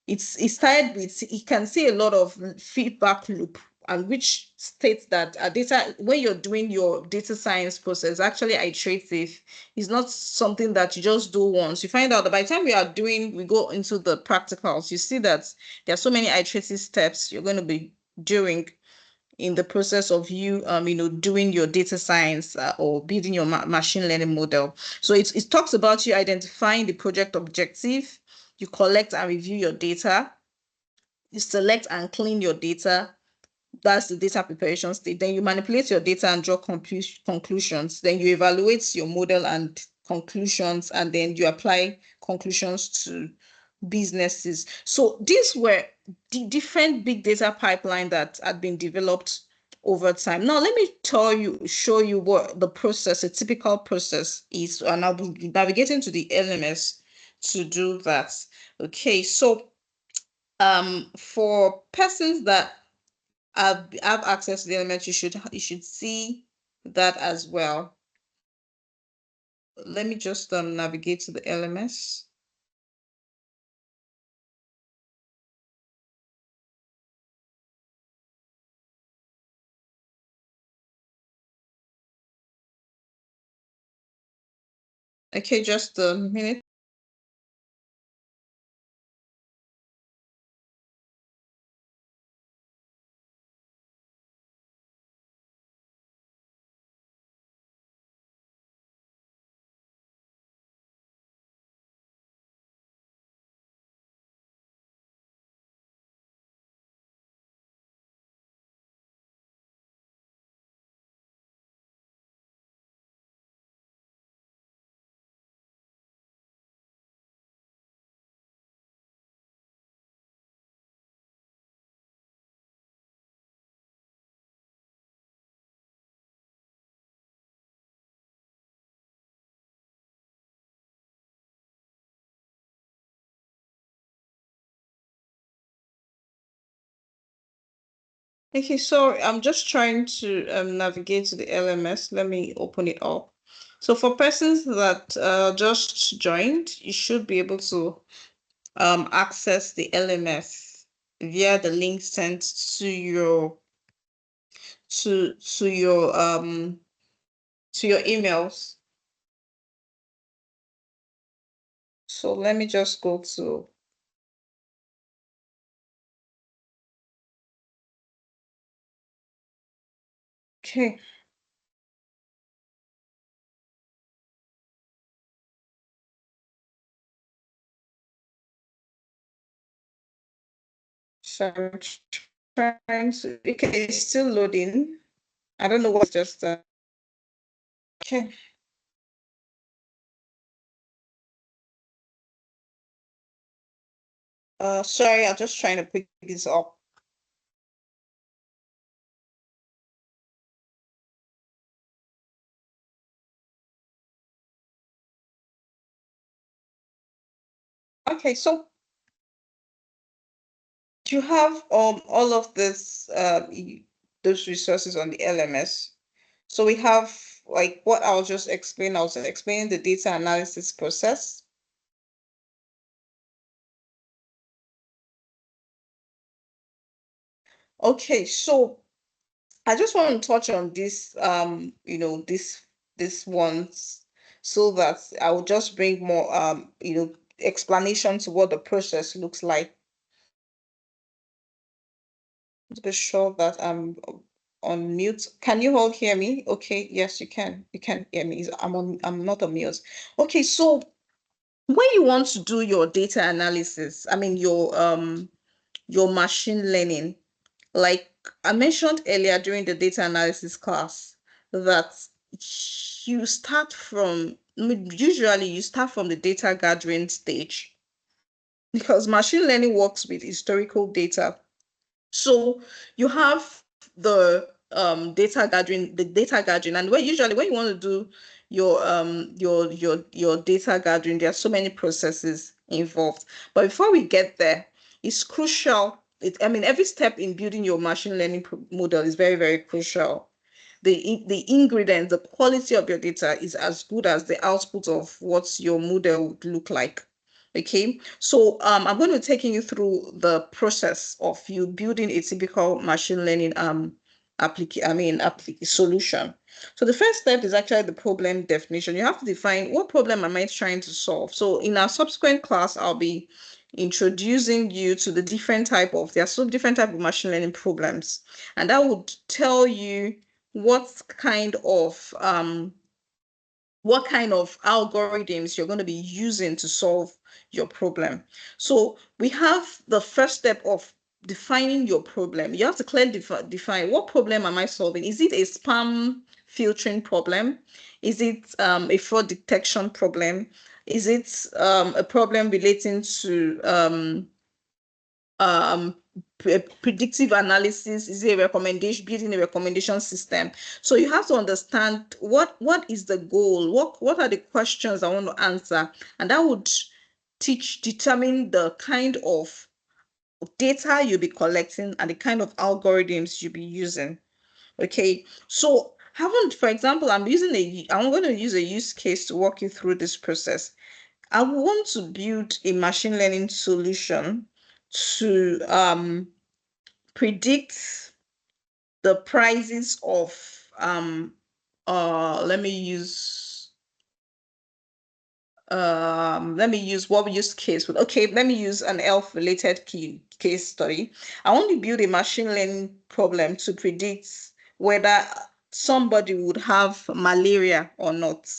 It started with, you can see a lot of feedback loop, and which states that data, when you're doing your data science process, actually iterative. It's not something that you just do once. You find out that by the time we go into the practicals, you see that there are so many iterative steps you're going to be doing in the process of you doing your data science or building your machine learning model. So it talks about you identifying the project objective, you collect and review your data, you select and clean your data. That's the data preparation stage. Then you manipulate your data and draw conclusions. Then you evaluate your model and conclusions, and then you apply conclusions to businesses. So these were the different big data pipeline that had been developed over time. Now, let me show you what the process, a typical process is, and I'll be navigating to the LMS to do that. Okay, so for persons that have access to the LMS, you should see that as well. Let me just navigate to the LMS. Okay, just a minute. Okay, so I'm just trying to navigate to the LMS. Let me open it up. So for persons that just joined, you should be able to access the LMS via the link sent to your to your emails. So let me just go to okay. So I'm trying to okay, it's still loading. I don't know what's just okay. Sorry, I'm just trying to pick this up. Okay, so you have all of this those resources on the LMS. So we have like what I'll just explain. I'll explain the data analysis process. Okay, so I just want to touch on this this ones so that I will just bring more explanation to what the process looks like. To be sure that I'm on mute. Can you all hear me? Okay, yes, you can. You can hear me. I'm not on mute. Okay, so when you want to do your data analysis, I mean your machine learning, like I mentioned earlier during the data analysis class, that you start from usually you start from the data gathering stage because machine learning works with historical data. So you have the data gathering, and usually when you want to do your data gathering, there are so many processes involved. But before we get there, it's crucial. I mean, every step in building your machine learning model is very, very crucial. The ingredients, the quality of your data is as good as the output of what your model would look like. Okay, so I'm going to be taking you through the process of you building a typical machine learning solution. So the first step is actually the problem definition. You have to define what problem am I trying to solve. So in our subsequent class, I'll be introducing you to the there are so different type of machine learning problems, and that would tell you what kind of algorithms you're going to be using to solve your problem. So we have the first step of defining your problem. You have to clearly define what problem am I solving? Is it a spam filtering problem? Is it a fraud detection problem? Is it a problem relating to um predictive analysis? Is it a recommendation, building a recommendation system? So you have to understand what is the goal, what are the questions I want to answer, and that would determine the kind of data you'll be collecting and the kind of algorithms you'll be using. Okay, so for example, I'm going to use a use case to walk you through this process. I want to build a machine learning solution to predict the prices of let me use what use case with okay, let me use an health related case study. I want to build a machine learning problem to predict whether somebody would have malaria or not.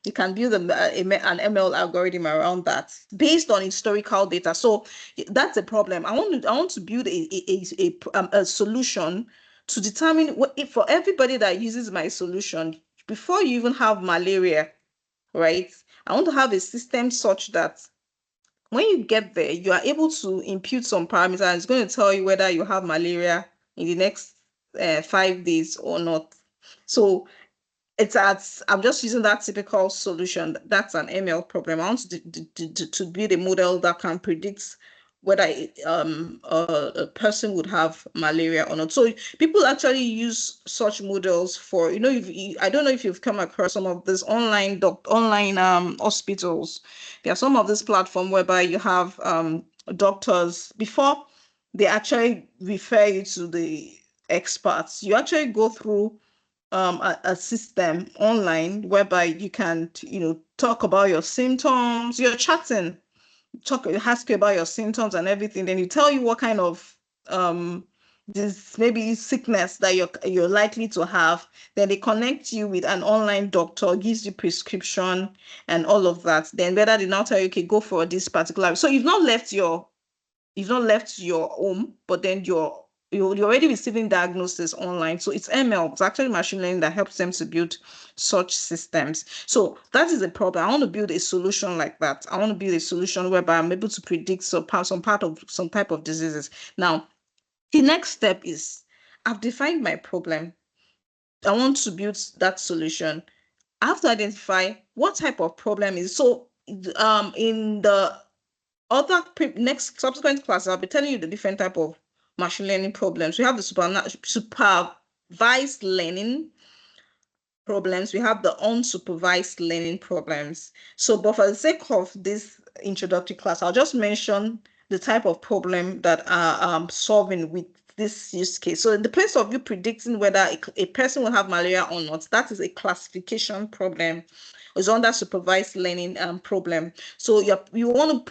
You can build an ML algorithm around that based on historical data. So that's a problem. I want to build a solution to determine what if for everybody that uses my solution, before you even have malaria, right? I want to have a system such that when you get there, you are able to impute some parameters and it's going to tell you whether you have malaria in the next 5 days or not. So I'm just using that typical solution. That's an ML problem. I want to build a model that can predict whether a person would have malaria or not. So people actually use such models for, I don't know if you've come across some of these online hospitals. There are some of this platform whereby you have doctors, before they actually refer you to the experts, you actually go through a system online whereby you can, talk about your symptoms. You're chatting, ask you about your symptoms and everything. Then you tell you what kind of this maybe sickness that you're likely to have. Then they connect you with an online doctor, gives you prescription and all of that. Then whether they now tell you, okay, go for this particular. So you've not left your home, but then you're already receiving diagnosis online. So it's ML, it's actually machine learning that helps them to build such systems. So that is a problem. I want to build a solution like that. I want to build a solution whereby I'm able to predict some type of diseases. Now, the next step is I've defined my problem. I want to build that solution. I have to identify what type of problem is. So in the other next subsequent class, I'll be telling you the different type of machine learning problems. We have the supervised learning problems. We have the unsupervised learning problems. So, but for the sake of this introductory class, I'll just mention the type of problem that are solving with this use case. So in the place of you predicting whether a person will have malaria or not, that is a classification problem. It's under supervised learning problem. So you want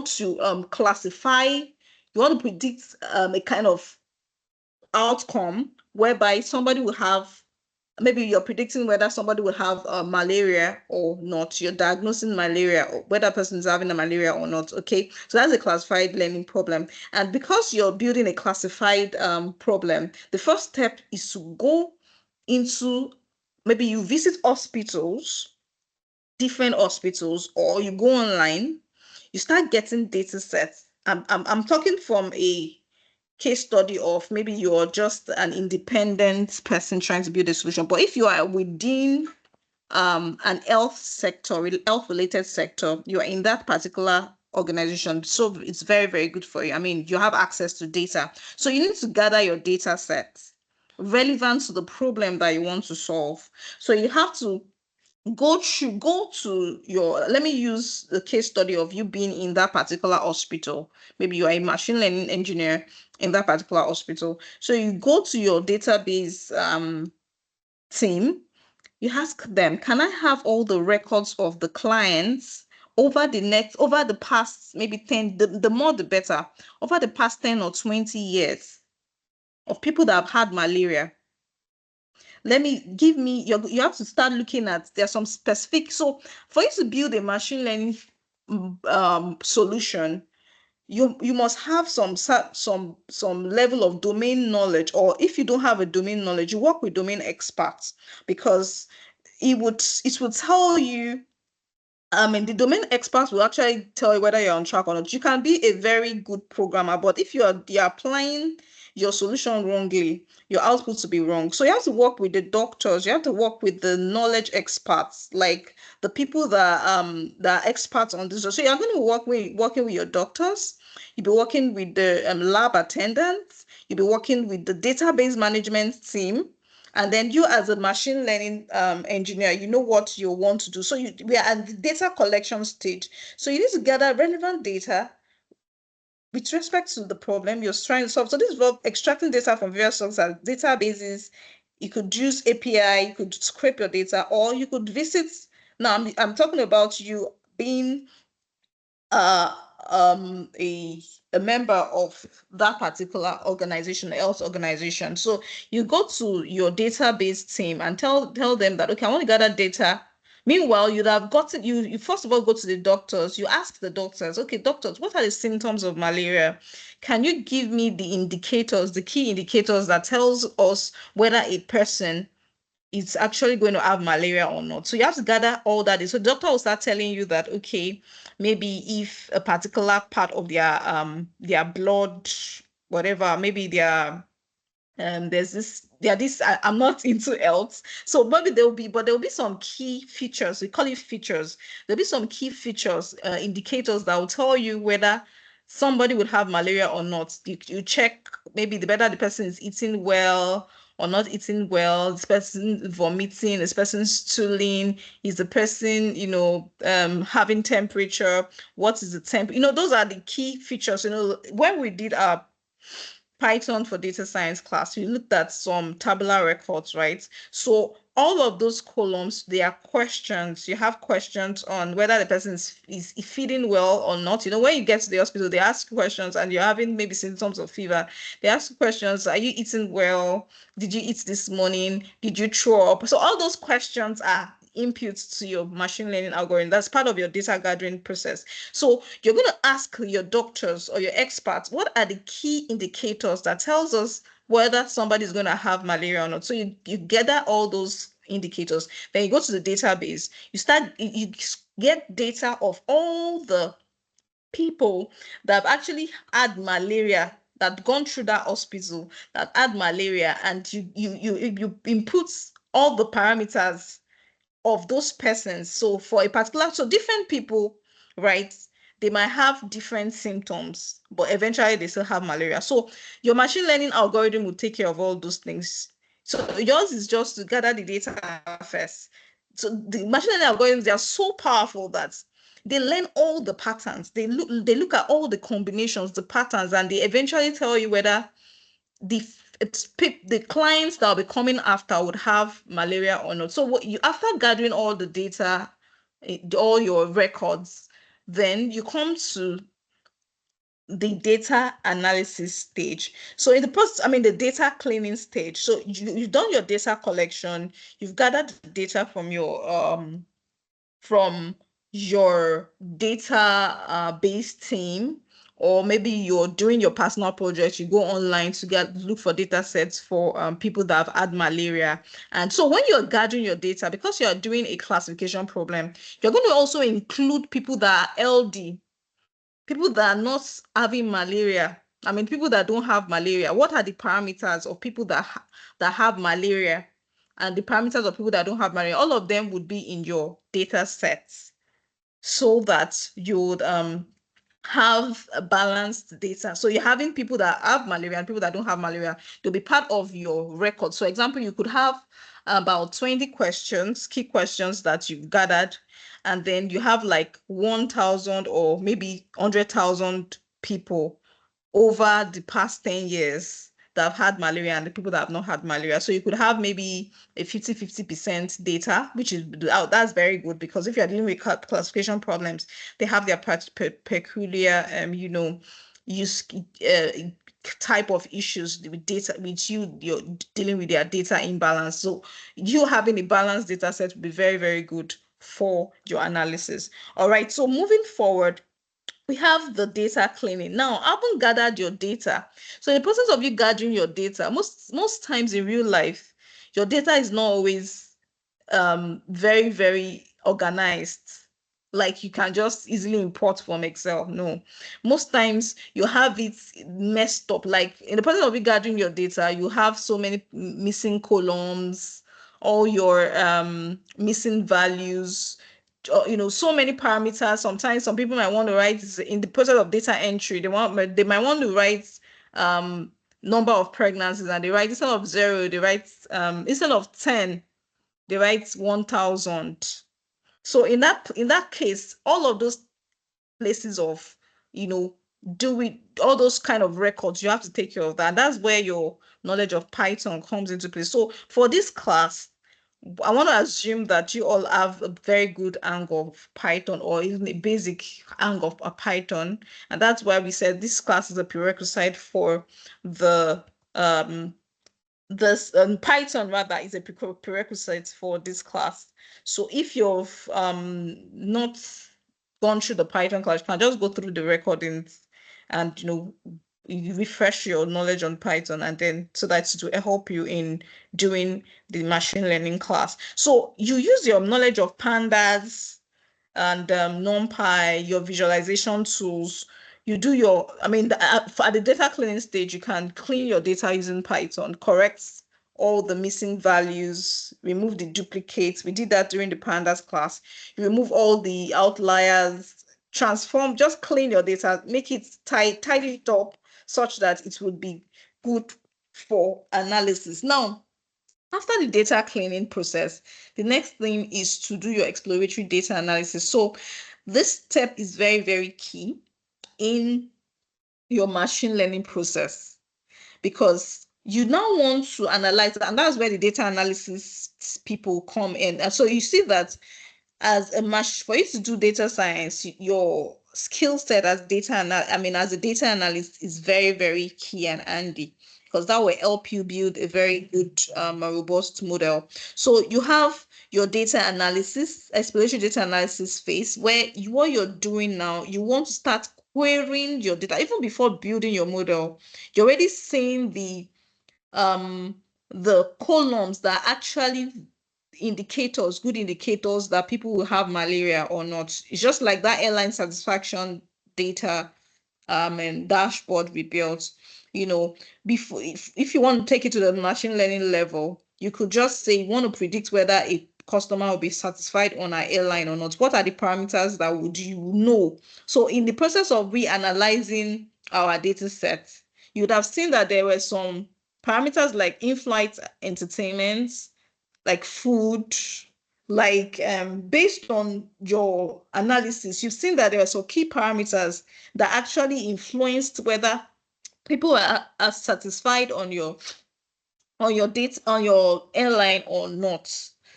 to classify, you want to predict a kind of outcome whereby somebody will have, maybe you're predicting whether somebody will have malaria or not. You're diagnosing malaria, or whether a person is having a malaria or not. Okay, so that's a classified learning problem. And because you're building a classified problem, the first step is to go into, maybe you visit hospitals, different hospitals, or you go online, you start getting data sets. I'm talking from a case study of maybe you're just an independent person trying to build a solution. But if you are within an health sector, health related sector, you are in that particular organization. So it's very, very good for you. I mean, you have access to data. So you need to gather your data sets relevant to the problem that you want to solve. So you have to go to your, let me use the case study of you being in that particular hospital. Maybe you are a machine learning engineer in that particular hospital. So you go to your database team, you ask them, can I have all the records of the clients over the past maybe 10, the more the better, over the past 10 or 20 years, of people that have had malaria? You have to start looking at, there's some specific, so for you to build a machine learning solution, you must have some level of domain knowledge, or if you don't have a domain knowledge, you work with domain experts, because it would tell you, the domain experts will actually tell you whether you're on track or not. You can be a very good programmer, but if you're applying your solution wrongly, your output will be wrong. So you have to work with the doctors, you have to work with the knowledge experts, like the people that are experts on this. So you're going to be working with your doctors, you'll be working with the lab attendants, you'll be working with the database management team. And then you, as a machine learning engineer, you know what you want to do. So we are at the data collection stage. So you need to gather relevant data with respect to the problem you're trying to solve. So this involves extracting data from various sources, databases. You could use API, you could scrape your data, or you could visit. Now I'm talking about you being uh, a member of that particular organization, health organization. So you go to your database team and tell them that, okay, I want to gather data. Meanwhile, you'd have gotten, you first of all go to the doctors, you ask the doctors, okay, doctors, what are the symptoms of malaria? Can you give me the indicators, the key indicators that tells us whether a person is actually going to have malaria or not? So you have to gather all that. So the doctor will start telling you that, okay, maybe if a particular part of their blood, whatever, maybe I'm not into health, so maybe there'll be some key features. We call it features. There'll be some key features, indicators that will tell you whether somebody would have malaria or not. You check maybe the better the person is eating well or not eating well, this person vomiting, this person stooling, is the person, having temperature, what is the temp, those are the key features. When we did our Python for data science class, we looked at some tabular records, right? So all of those columns, they are questions. You have questions on whether the person is feeding well or not. When you get to the hospital, they ask questions and you're having maybe symptoms of fever. They ask questions, are you eating well? Did you eat this morning? Did you throw up? So all those questions are inputs to your machine learning algorithm. That's part of your data gathering process. So you're going to ask your doctors or your experts, what are the key indicators that tells us whether somebody is going to have malaria or not? So you gather all those indicators, then you go to the database, you get data of all the people that have actually had malaria, that gone through that hospital, that had malaria, and you input all the parameters of those persons. So for a particular, so different people, right? They might have different symptoms, but eventually they still have malaria. So your machine learning algorithm will take care of all those things. So yours is just to gather the data first. So the machine learning algorithms, they are so powerful that they learn all the patterns. They look at all the combinations, the patterns, and they eventually tell you whether the clients that will be coming after would have malaria or not. So after gathering all the data, all your records, then you come to the data analysis stage. So in the the data cleaning stage. So you've done your data collection, you've gathered the data from your data based team, or maybe you're doing your personal project, you go online to look for data sets for people that have had malaria. And so when you're gathering your data, because you're doing a classification problem, you're going to also include people that are LD, people that are not having malaria. People that don't have malaria. What are the parameters of people that have malaria, and the parameters of people that don't have malaria? All of them would be in your data sets, so that you would have a balanced data. So you're having people that have malaria and people that don't have malaria. They'll be part of your record. So example, you could have about 20 questions, key questions that you've gathered, and then you have like 1,000 or maybe 100,000 people over the past 10 years that have had malaria and the people that have not had malaria. So you could have maybe a 50% data, which is that's very good, because if you're dealing with classification problems, they have their peculiar use type of issues with data, which you're dealing with their data imbalance. So you having a balanced data set would be very, very good for your analysis. All right, so moving forward, we have the data cleaning. Now, having gathered your data, so in the process of you gathering your data, most times in real life, your data is not always very, very organized. Like you can just easily import from Excel. No, most times you have it messed up. Like in the process of you gathering your data, you have so many missing columns, all your missing values, so many parameters. Sometimes some people might want to write in the process of data entry, they might want to write number of pregnancies, and they write, instead of 0, they write instead of 10, they write 1,000. So in that case, all of those places of doing all those kind of records, you have to take care of that. And that's where your knowledge of Python comes into play. So for this class, I want to assume that you all have a very good angle of Python, or even a basic angle of Python. And that's why we said this class is a prerequisite for the this Python rather is a prerequisite for this class. So if you've not gone through the Python class, you can just go through the recordings and you refresh your knowledge on Python, and then so that to help you in doing the machine learning class. So you use your knowledge of pandas and NumPy, your visualization tools. You do your, at the data cleaning stage, you can clean your data using Python, correct all the missing values, remove the duplicates. We did that during the pandas class. You remove all the outliers, transform, just clean your data, make it tidy it up such that it would be good for analysis. Now, after the data cleaning process, the next thing is to do your exploratory data analysis. So this step is very, very key in your machine learning process, because you now want to analyze, and that's where the data analysis people come in. And so you see that for you to do data science, your skill set as as a data analyst is very, very key and handy, because that will help you build a very good robust model. So you have your data analysis, exploratory data analysis phase, where what you're doing now, you want to start querying your data even before building your model. You're already seeing the columns that are actually good indicators that people will have malaria or not. It's just like that airline satisfaction data and dashboard we built. Before, if you want to take it to the machine learning level, you could just say you want to predict whether a customer will be satisfied on our airline or not. What are the parameters that would you know? So in the process of reanalyzing our data set, you'd have seen that there were some parameters like in-flight entertainment, like food, like based on your analysis, you've seen that there are some key parameters that actually influenced whether people are satisfied on your date on your airline or not.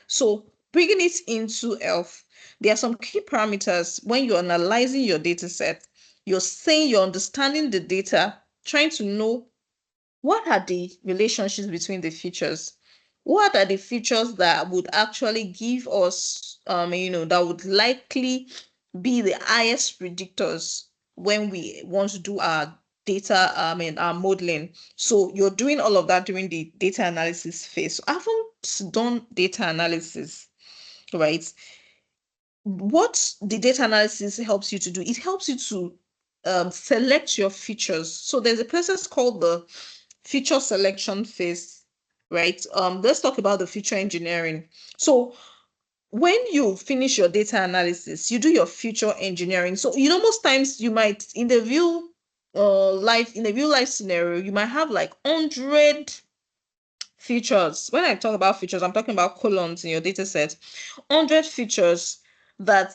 So bringing it into health, there are some key parameters when you're analyzing your data set. You're saying you're understanding the data, trying to know what are the relationships between the features. What are the features that would actually give us, that would likely be the highest predictors when we want to do our data, our modeling. So you're doing all of that during the data analysis phase. So I haven't done data analysis, right? What the data analysis helps you to do, it helps you to select your features. So there's a process called the feature selection phase, right? Let's talk about the feature engineering. So when you finish your data analysis, you do your feature engineering. So most times you might in a real life scenario, you might have like 100 features. When I talk about features, I'm talking about columns in your data set, 100 features that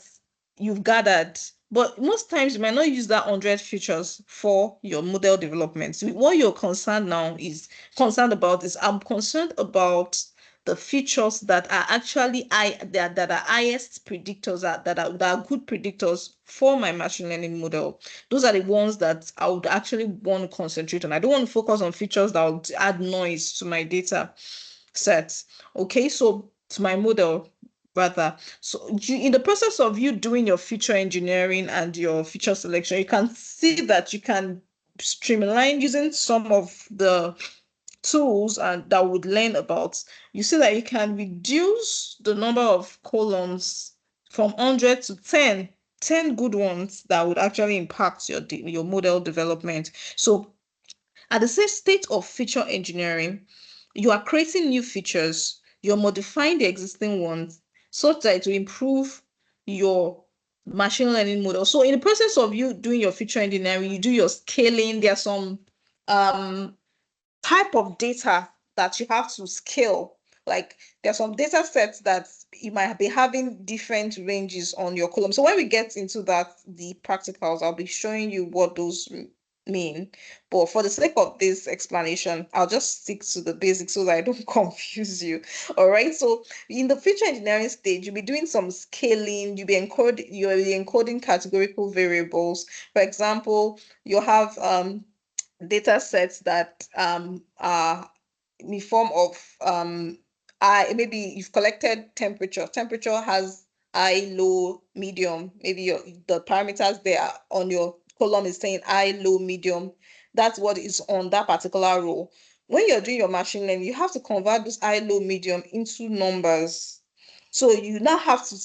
you've gathered. But most times you might not use that 100 features for your model development. So what you're concerned about is I'm concerned about the features that are actually that are highest predictors, that are good predictors for my machine learning model. Those are the ones that I would actually want to concentrate on. I don't want to focus on features that would add noise to my data set. Okay, so to my model rather. So in the process of you doing your feature engineering and your feature selection, you can see that you can streamline using some of the tools and that would learn about. You see that you can reduce the number of columns from 100 to 10 good ones that would actually impact your model development. So at the same state of feature engineering, you are creating new features, you're modifying the existing ones such that it will improve your machine learning model. So in the process of you doing your feature engineering, you do your scaling. There are some type of data that you have to scale. Like there are some data sets that you might be having different ranges on your column. So when we get into that, the practicals, I'll be showing you what those mean. But for the sake of this explanation, I'll just stick to the basics so that I don't confuse you. All right. So in the feature engineering stage, you'll be doing some scaling, you'll be encoding categorical variables. For example, you'll have data sets that are in the form of maybe you've collected temperature. Temperature has high, low, medium. Maybe the parameters there on your column is saying high, low, medium. That's what is on that particular row. When you're doing your machine learning, you have to convert those high, low, medium into numbers. So you now have to,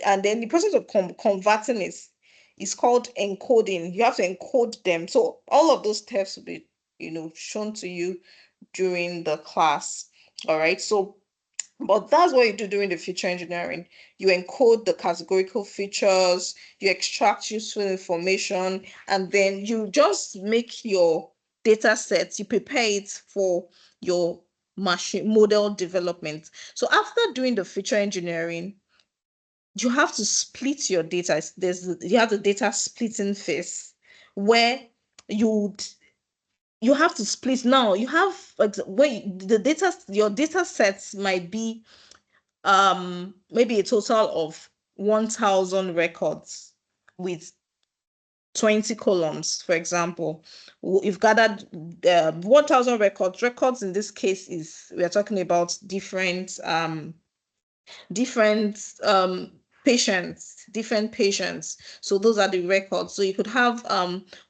and then the process of converting it is called encoding. You have to encode them. So all of those steps will be, shown to you during the class. All right. So But that's what you do during the feature engineering. You encode the categorical features, you extract useful information, and then you just make your data sets, you prepare it for your machine model development. So after doing the feature engineering, you have to split your data. You have the data splitting phase where you you have to split. Now you have where the data, your data sets might be maybe a total of 1,000 records with 20 columns, for example. You've gathered 1,000 records. Records in this case is, we are talking about different patients. So those are the records. So you could have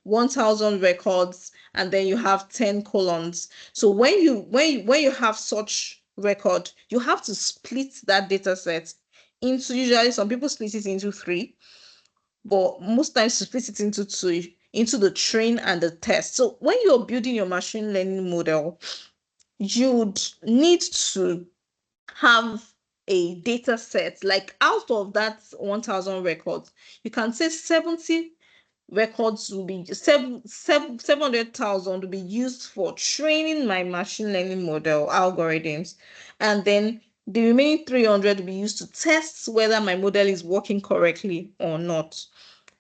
1,000 records, and then you have 10 columns. So when you have such record, you have to split that data set into, usually some people split it into three, but most times split it into two, into the train and the test. So when you're building your machine learning model, you'd need to have a data set. Like out of that 1,000 records, you can say 70 records will be 700,000 will be used for training my machine learning model algorithms, and then the remaining 300 will be used to test whether my model is working correctly or not.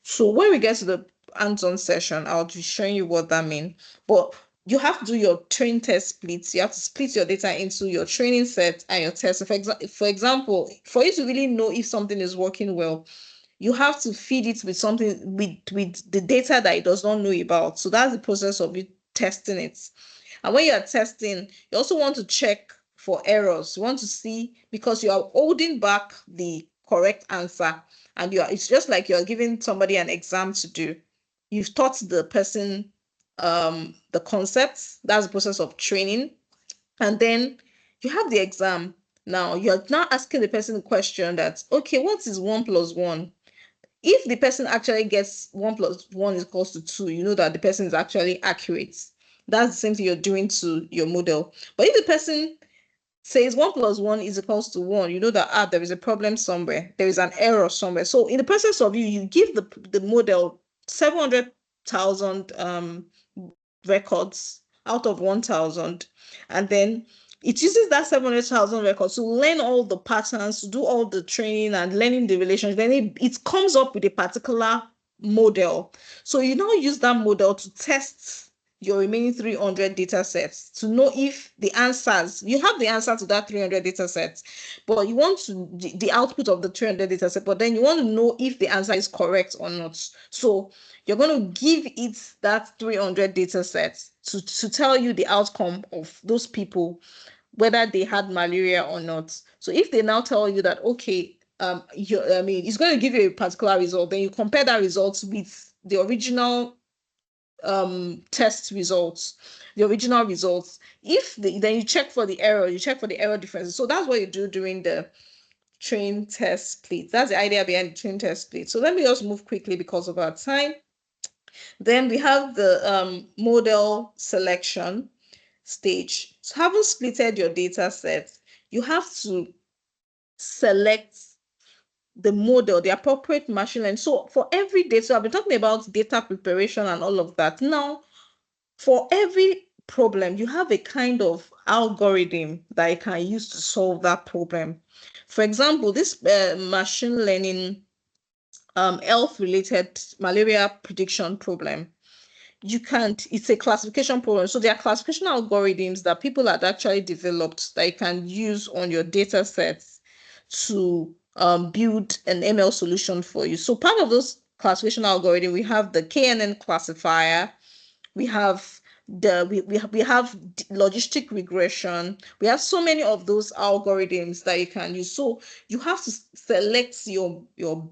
So when we get to the hands-on session, I'll be showing you what that means. But you have to do your train test splits. You have to split your data into your training set and your test. So for example, for you to really know if something is working well, you have to feed it with something, with the data that it does not know about. So that's the process of you testing it. And when you're testing, you also want to check for errors. You want to see, because you are holding back the correct answer, and it's just like you're giving somebody an exam to do. You've taught the person the concepts. That's the process of training. And then you have the exam. Now you're now asking the person a question that, okay, what is 1 plus 1? If the person actually gets 1 plus 1 is equals to 2, you know that the person is actually accurate. That's the same thing you're doing to your model. But if the person says 1 plus 1 is equals to 1, you know that there is a problem somewhere, there is an error somewhere. So in the process of you give the model 700,000 records out of 1,000, and then it uses that 700,000 records to learn all the patterns, to do all the training and learning the relations. Then it comes up with a particular model. So you now use that model to test your remaining 300 data sets to know if the answers, you have the answer to that 300 data sets, but you want the output of the 300 data set, but then you want to know if the answer is correct or not. So you're going to give it that 300 data sets to tell you the outcome of those people, whether they had malaria or not. So if they now tell you that, okay, it's going to give you a particular result, then you compare that result with the original test results, the original results. Then you check for the error, differences. So that's what you do during the train test split. That's the idea behind the train test split. So let me just move quickly because of our time. Then we have the model selection stage. So having splitted your data set, you have to select the model, the appropriate machine learning. So for every data, I've been talking about data preparation and all of that. Now, for every problem, you have a kind of algorithm that you can use to solve that problem. For example, this machine learning health-related malaria prediction problem, it's a classification problem. So there are classification algorithms that people had actually developed that you can use on your data sets to build an ML solution for you. So part of those classification algorithm, we have the KNN classifier, we have we have logistic regression. We have so many of those algorithms that you can use. So you have to select your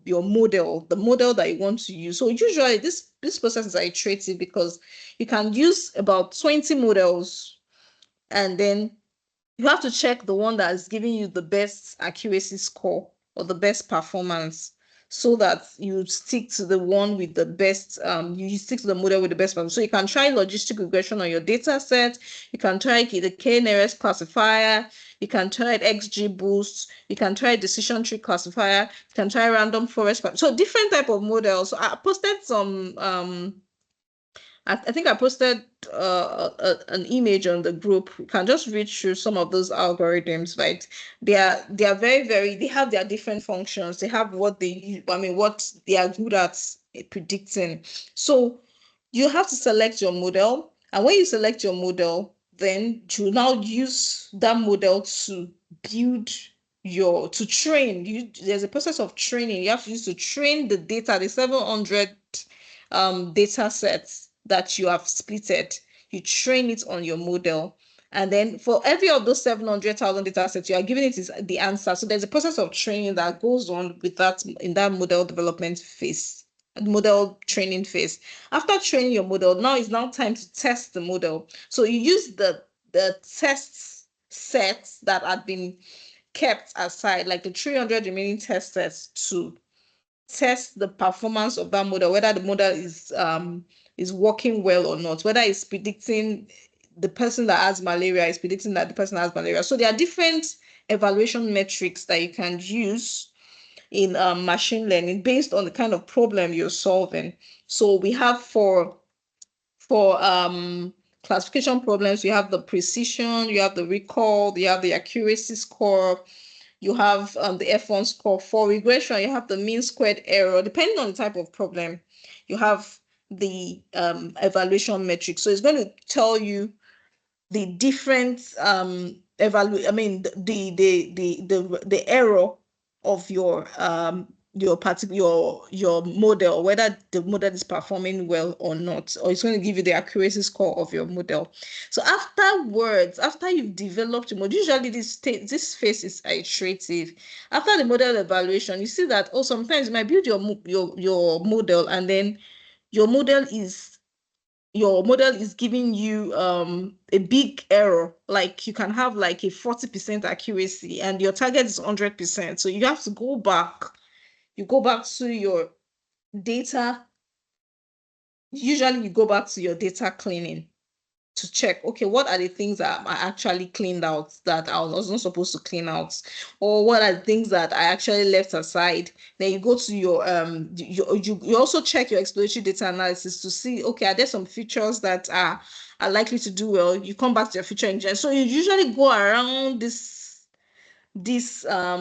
model, the model that you want to use. So usually this process is iterative because you can use about 20 models, and then you have to check the one that is giving you the best accuracy score or the best performance. so that you stick to the one with the best, you stick to the model with the best one. So you can try logistic regression on your data set, you can try the k-nearest classifier, you can try XGBoost, you can try decision tree classifier, you can try random forest. So different type of models. So I posted some I think I posted an image on the group. You can just read through some of those algorithms, right? They are very, they have their different functions. They have what what they are good at predicting. So you have to select your model, and when you select your model, then you now use that model to build to train. There's a process of training. You have to use to train the data, the 700 data sets that you have splitted. You train it on your model. And then for every of those 700,000 data sets, you are giving it the answer. So there's a process of training that goes on with that in that model development phase, model training phase. After training your model, now it's now time to test the model. So you use the test sets that had been kept aside, like the 300 remaining test sets, to test the performance of that model, whether the model is working well or not, whether it's predicting the person that has malaria is predicting that the person has malaria. So there are different evaluation metrics that you can use in machine learning based on the kind of problem you're solving. So we have for classification problems, you have the precision, you have the recall, you have the accuracy score, you have the F1 score. For regression, you have the mean squared error. Depending on the type of problem, you have the evaluation metric. So it's going to tell you the different the error of your model, whether the model is performing well or not, or it's going to give you the accuracy score of your model. So afterwards, after you've developed your model, usually this phase is iterative. After the model evaluation, you see that sometimes you might build your model, and then your model is giving you a big error. Like you can have like a 40% accuracy and your target is 100%. So you have to go back. You go back to your data. Usually you go back to your data cleaning to check, okay, what are the things that I actually cleaned out that I was not supposed to clean out, or what are the things that I actually left aside. Then you go to your you also check your exploratory data analysis to see, okay, are there some features that are likely to do well. You come back to your feature engineering. So you usually go around this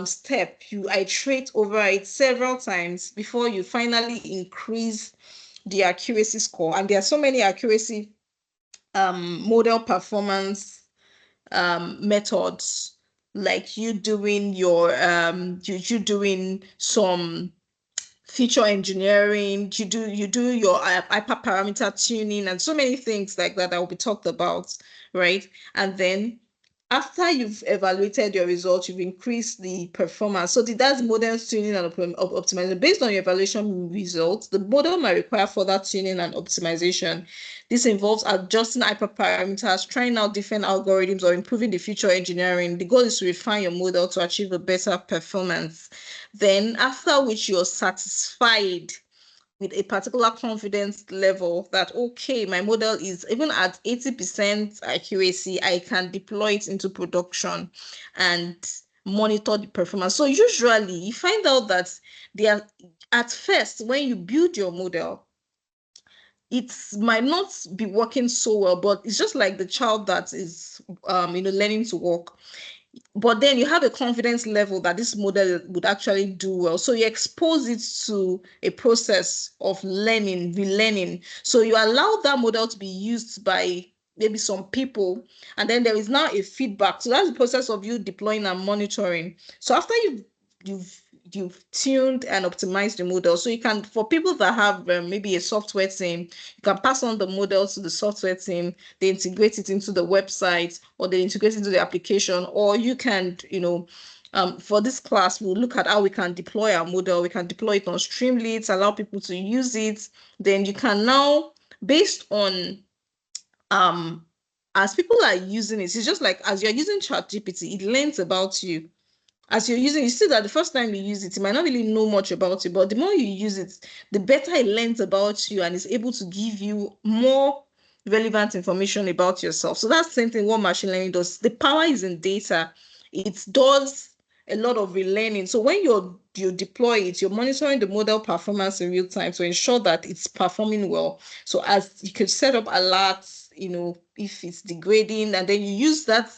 step. You iterate over it several times before you finally increase the accuracy score. And there are so many accuracy model performance methods, like you doing your you doing some feature engineering, you do your hyperparameter tuning, and so many things like that will be talked about, right? And then after you've evaluated your results, you've increased the performance. So that's model tuning and optimization. Based on your evaluation results, the model might require further tuning and optimization. This involves adjusting hyperparameters, trying out different algorithms, or improving the feature engineering. The goal is to refine your model to achieve a better performance. Then, after which you're satisfied with a particular confidence level that, okay, my model is even at 80% accuracy, I can deploy it into production and monitor the performance. So usually you find out that at first, when you build your model, it might not be working so well, but it's just like the child that is learning to walk. But then you have a confidence level that this model would actually do well. So you expose it to a process of learning, relearning. So you allow that model to be used by maybe some people, and then there is now a feedback. So that's the process of you deploying and monitoring. So after you've tuned and optimized the model, so you can, for people that have maybe a software team, you can pass on the model to the software team. They integrate it into the website, or they integrate it into the application, or you can, for this class, we'll look at how we can deploy our model. We can deploy it on Streamlit, allow people to use it. Then you can now, based on as people are using it, it's just like as you're using ChatGPT, it learns about you. as you're using, you see that the first time you use it, you might not really know much about it, but the more you use it, the better it learns about you and is able to give you more relevant information about yourself. So that's the same thing what machine learning does. The power is in data. It does a lot of relearning. So when you deploy it, you're monitoring the model performance in real time to ensure that it's performing well. So as you could set up alerts, if it's degrading, and then you use that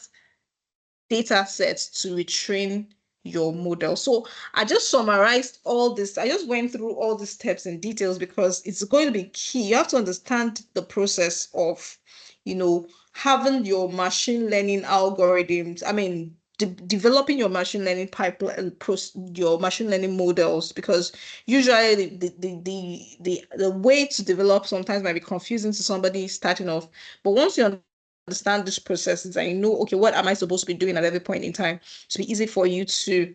data sets to retrain your model. So I just summarized all this. I just went through all the steps and details because it's going to be key. You have to understand the process of, having your machine learning algorithms. I mean, developing your machine learning pipeline, your machine learning models, because usually the way to develop sometimes might be confusing to somebody starting off. But once you understand these processes and you know, okay, what am I supposed to be doing at every point in time, to be easy for you to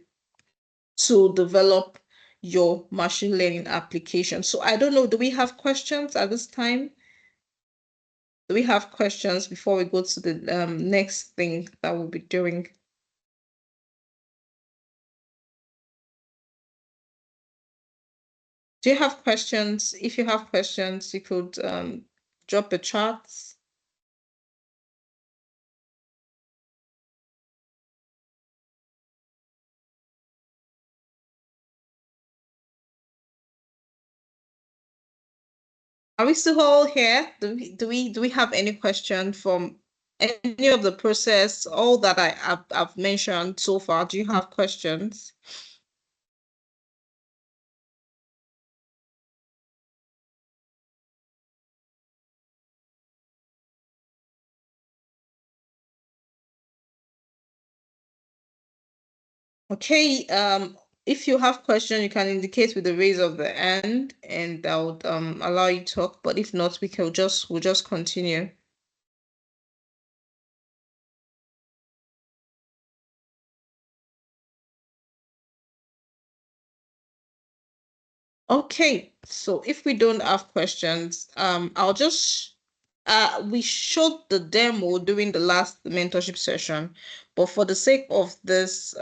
develop your machine learning application. So I don't know, do we have questions at this time? Do we have questions before we go to the next thing that we'll be doing? Do you have questions? If you have questions, you could drop a chat. Are we still all here? Do we have any question from any of the process, all that I've mentioned so far? Do you have questions? Okay, if you have question, you can indicate with the raise of the hand and I would allow you to talk, but if not, we'll just continue. Okay, so if we don't have questions, I'll just we showed the demo during the last mentorship session, but for the sake of this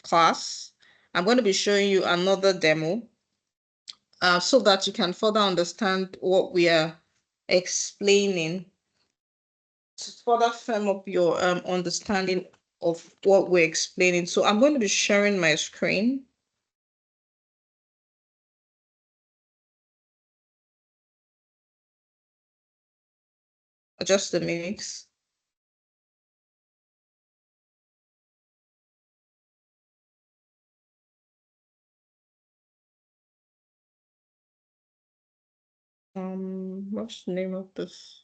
class, I'm going to be showing you another demo so that you can further understand what we are explaining, to further firm up your understanding of what we're explaining. So I'm going to be sharing my screen. Just a minute. What's the name of this?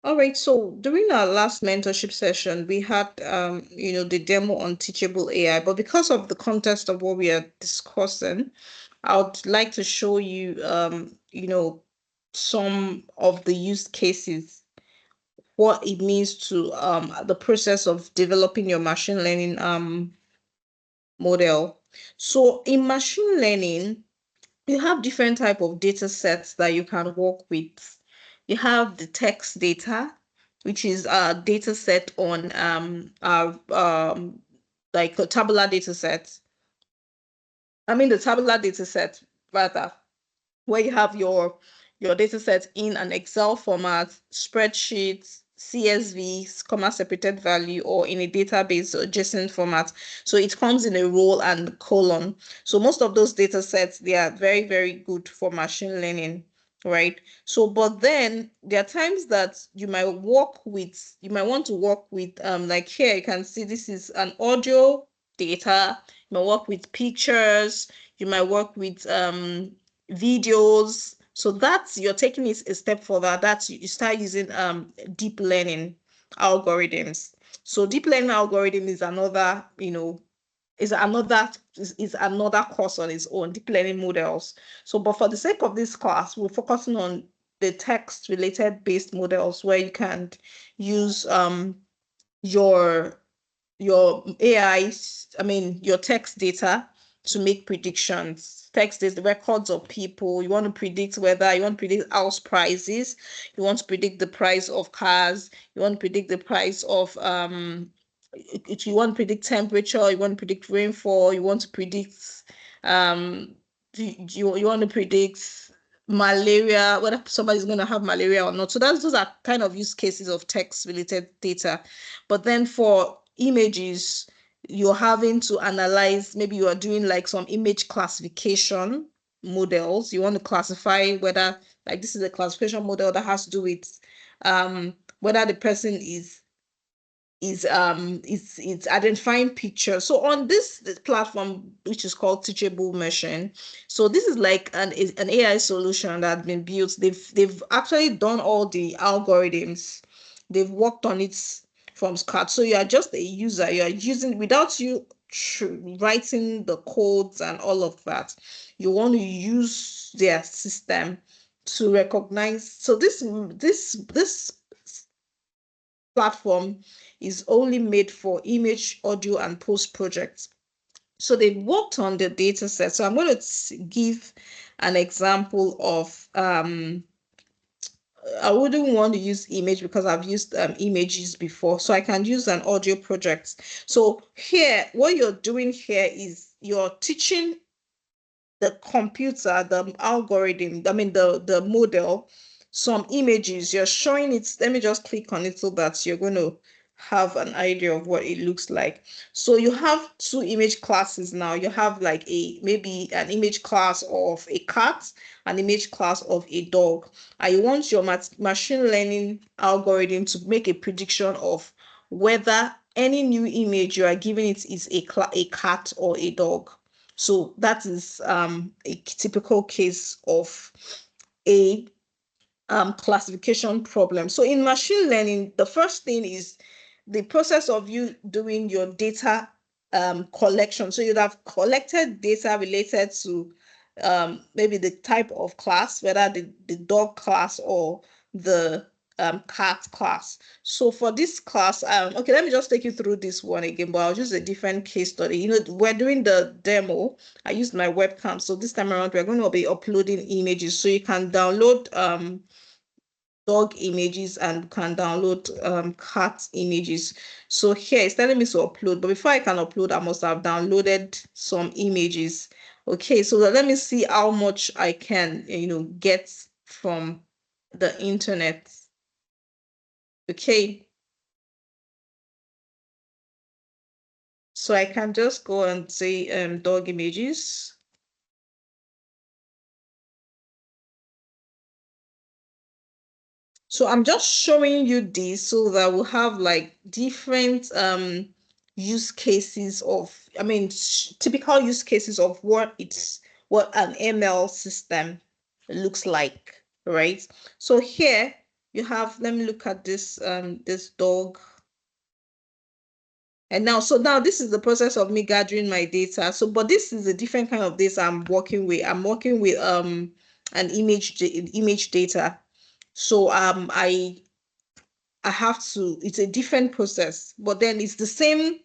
All right, so during our last mentorship session, we had the demo on teachable AI, but because of the context of what we are discussing, I would like to show you some of the use cases, what it means to the process of developing your machine learning model. So in machine learning, you have different type of data sets that you can work with. You have the text data, which is a data set on like a tabular data set. I mean the tabular data set rather, where you have your data set in an Excel format, spreadsheets, CSV, comma separated value, or in a database or JSON format. So it comes in a row and column. So most of those data sets, they are very, very good for machine learning, right? So, but then there are times that you might want to work with, like here, you can see this is an audio data. You might work with pictures. You might work with videos. So that's, you're taking it a step further. That's, you start using deep learning algorithms. So deep learning algorithm is another, is another course on its own, deep learning models. So, but for the sake of this class, we're focusing on the text related based models where you can use your AI, your text data to make predictions. Text is the records of people. You want to predict weather, you want to predict house prices, you want to predict the price of cars, you want to predict the price of you want to predict temperature, you want to predict rainfall, you want to predict you want to predict malaria, whether somebody's going to have malaria or not. So those are kind of use cases of text related data. But then for images, you're having to analyze, maybe you are doing like some image classification models. You want to classify whether, like, this is a classification model that has to do with whether the person is identifying pictures. So on this platform, which is called Teachable Machine, so this is like an AI solution that has been built. They've actually done all the algorithms. They've worked on it from scratch. So you are just a user. You are using, without you writing the codes and all of that. You want to use their system to recognize. So this platform is only made for image, audio, and post projects. So they worked on the data set. So I'm going to give an example of, I wouldn't want to use image because I've used images before. So I can use an audio project. So here, what you're doing here is you're teaching the computer, the algorithm, the model, some images. You're showing it. Let me just click on it so that you're going to have an idea of what it looks like. So you have two image classes now. You have like maybe an image class of a cat, an image class of a dog. And you want your machine learning algorithm to make a prediction of whether any new image you are giving it is a cat or a dog. So that is a typical case of a classification problem. So in machine learning, the first thing is the process of you doing your data collection. So you'd have collected data related to maybe the type of class, whether the dog class or the cat class. So for this class, okay, let me just take you through this one again, but I'll use a different case study. We're doing the demo. I used my webcam. So this time around, we're going to be uploading images. So you can download dog images and can download cat images. So here it's telling me to upload, but before I can upload, I must have downloaded some images. Okay, so let me see how much I can get from the internet. Okay, so I can just go and say dog images. So I'm just showing you this so that we'll have like different use cases of, typical use cases of what an ML system looks like, right? So here you have, let me look at this dog. And now this is the process of me gathering my data. So, but this is a different kind of data I'm working with. I'm working with an image data. So I have to, it's a different process, but then it's the same.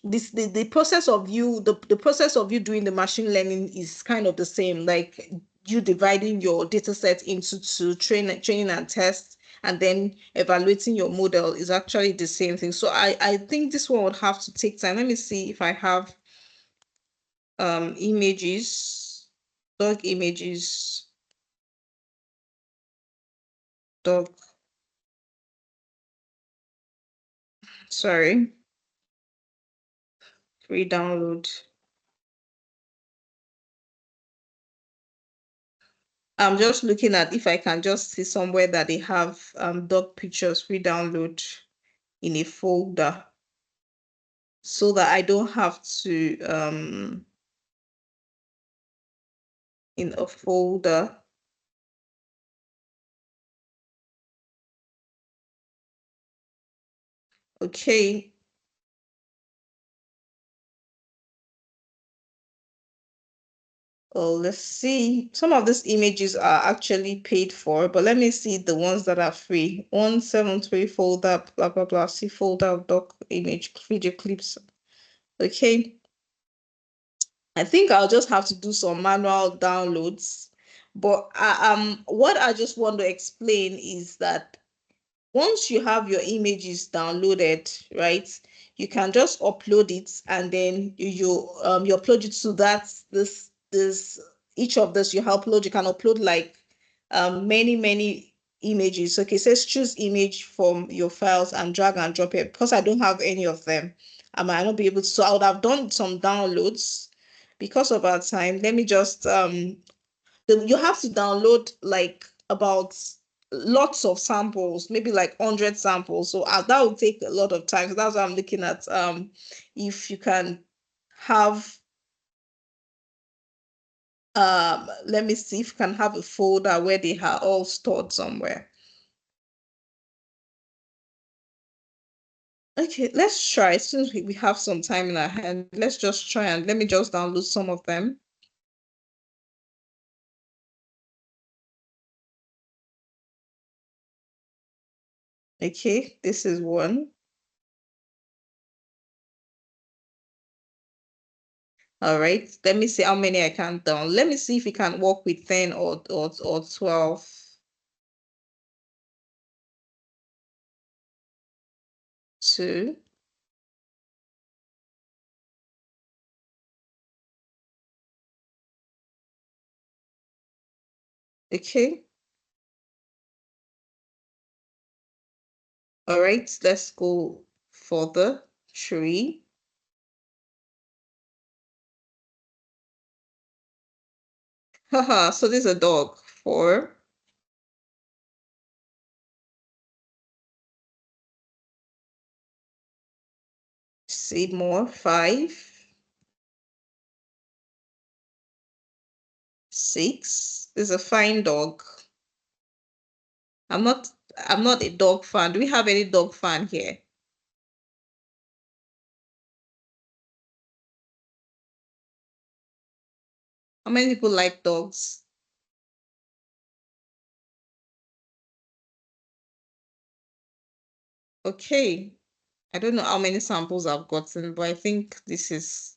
The process of the process of you doing the machine learning is kind of the same, like you dividing your data set into two, training and test, and then evaluating your model is actually the same thing. So I think this one would have to take time. Let me see if I have images, dog images, dog. Sorry. Free download. I'm just looking at if I can just see somewhere that they have dog pictures free download in a folder so that I don't have to in a folder. Okay. Oh, let's see. Some of these images are actually paid for, but let me see the ones that are free. 173 folder, blah, blah, blah. See folder of doc image video clips. Okay. I think I'll just have to do some manual downloads. But what I just want to explain is that once you have your images downloaded, right, you can just upload it and then you upload it to that this each of this you upload. You can upload like many images. Okay, it says choose image from your files and drag and drop it. Because I don't have any of them, I might not be able to. So I would have done some downloads because of our time. Let me just you have to download like about lots of samples, maybe like 100 samples. So that would take a lot of time. So that's what I'm looking at. If you can have let me see if you can have a folder where they are all stored somewhere. Okay, let's try. Since we have some time in our hand, let's just try and let me just download some of them. Okay, this is one. All right, let me see how many I can down. Let me see if we can work with 10 or 12. 2. Okay. All right, let's go for the 3. Haha, so this is a dog. 4. See more. 5. 6. This is a fine dog. I'm not a dog fan. Do we have any dog fan here? How many people like dogs? Okay. I don't know how many samples I've gotten, but I think this is,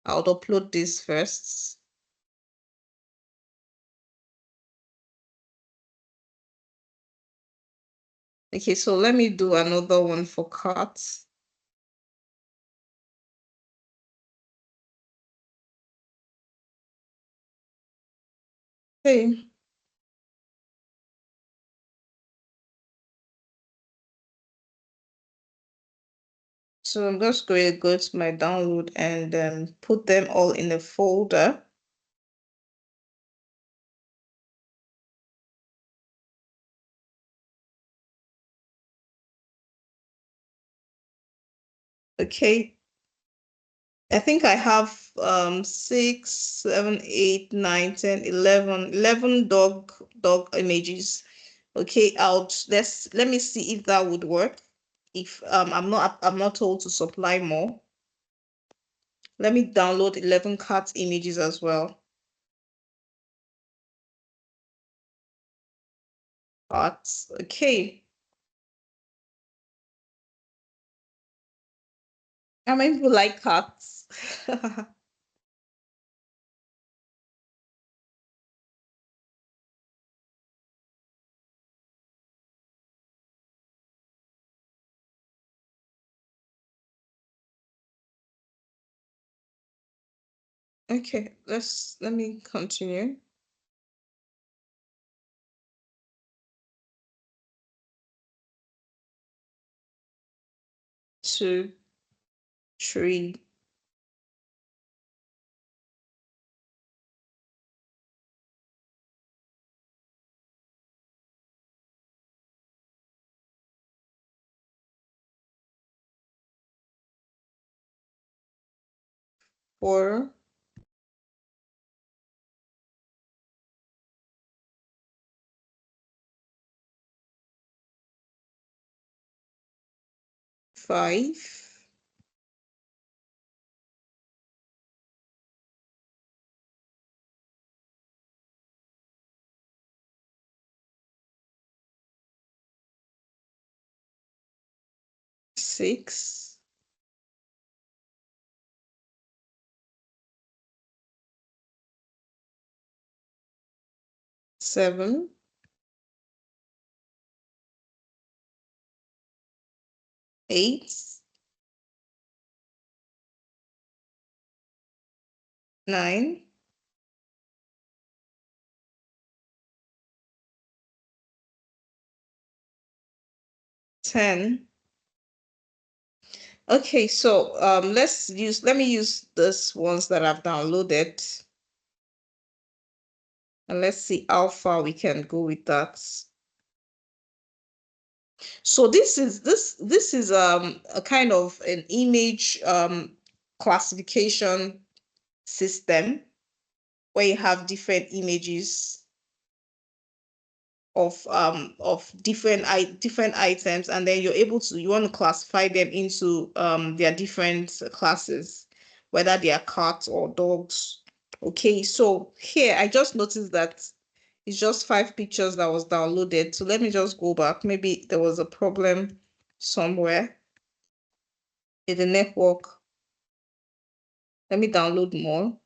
I'll upload this first. Okay, so let me do another one for cats. Okay. So I'm just going to go to my download and put them all in a folder. Okay. I think I have 6, 7, 8, 9, 10, 11, 11 dog images. Okay, let me see if that would work. If I'm not told to supply more. Let me download 11 cat images as well. Cats. Okay. How many people like cats? Okay, let me continue. 2, 3, 4, 5, 6, 7, 8, 9, 10. Okay, so let me use this ones that I've downloaded, and let's see how far we can go with that. So this is a kind of an image classification system where you have different images of different items, and then you want to classify them into their different classes, whether they are cats or dogs. Okay, so here I just noticed that it's just 5 pictures that was downloaded. So let me just go back. Maybe there was a problem somewhere in the network. Let me download more.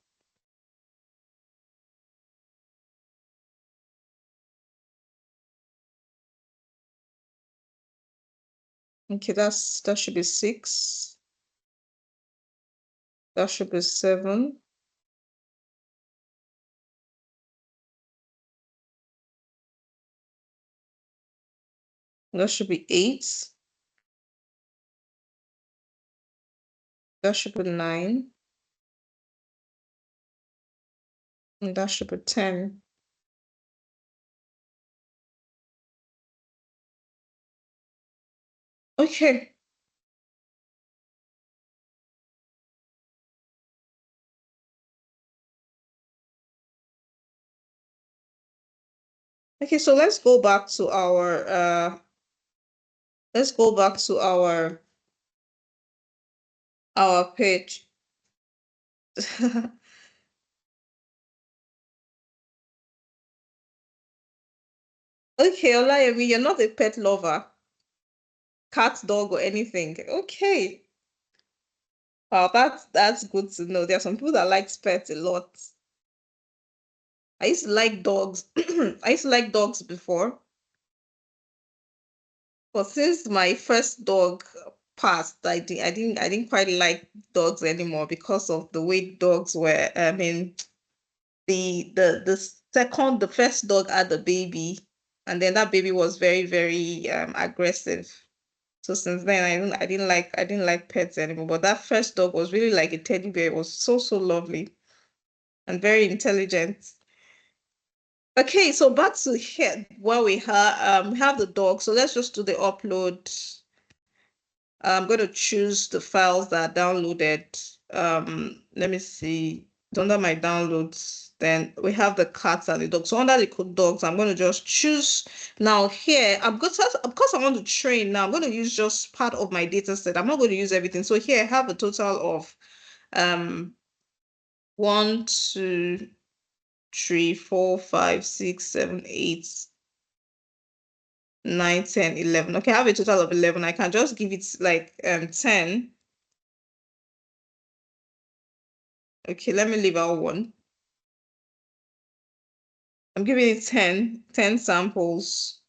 Okay, that should be 6. That should be 7. That should be 8. That should be 9. And that should be 10. Okay. Okay, so let's go back to our page. Okay, Olayemi, you're not a pet lover, cat, dog, or anything. Okay. Wow, that's good to know. There are some people that like pets a lot. I used to like dogs. I used to like dogs before, but since my first dog passed, I didn't quite like dogs anymore because of the way dogs were. I mean, the first dog had a baby, and then that baby was very, very aggressive. So since then I didn't like pets anymore. But that first dog was really like a teddy bear. It was so, so lovely and very intelligent. Okay, so back to here where we have the dog. So let's just do the upload. I'm going to choose the files that are downloaded. Let me see. It's under my downloads. Then we have the cats and the dogs. So under the dogs, I'm going to just choose. Now here, because I want to train now, I'm going to use just part of my data set. I'm not going to use everything. So here I have a total of 1, 2, 3, 4, 5, 6, 7, 8, 9, 10, 11. Okay, I have a total of 11. I can just give it like 10. Okay, let me leave out 1. I'm giving it 10 samples.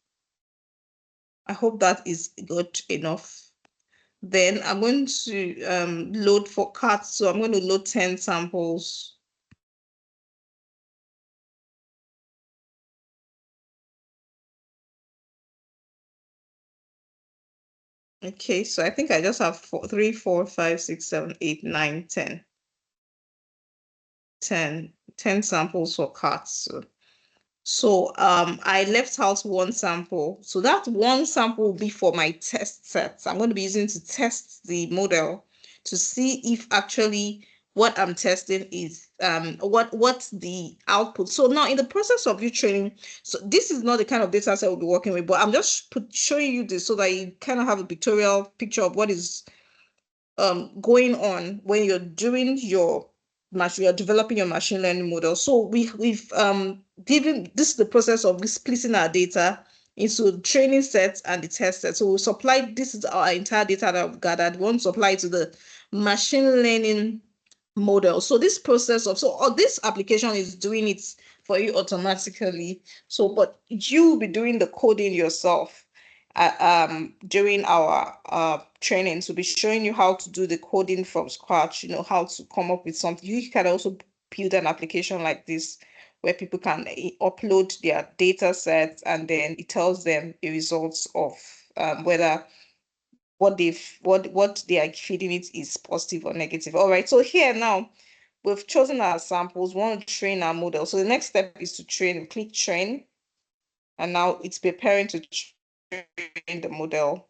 I hope that is good enough. Then I'm going to load for cats. So I'm going to load 10 samples. Okay, so I think I just have 3, 4, 5, 6, 7, 8, 9, 10. 10 samples for cats. So I left out one sample. So that one sample will be for my test sets. I'm going to be using to test the model to see if actually what I'm testing is what's the output. So now in the process of you training, so this is not the kind of data set we'll be working with, but I'm just showing you this so that you kind of have a pictorial picture of what is going on when you're doing your you're developing your machine learning model. So we've given this is the process of splitting our data into training sets and the test set. So we supply this is our entire data that we've gathered. We want to apply to the machine learning model. So this process of this application is doing it for you automatically. So but you will be doing the coding yourself during our trainings. We'll be showing you how to do the coding from scratch, how to come up with something. You can also build an application like this where people can upload their data sets and then it tells them the results of whether what they are feeding it is positive or negative. All right, so here now we've chosen our samples. We want to train our model. So the next step is to train. Click train, and now it's preparing to train the model.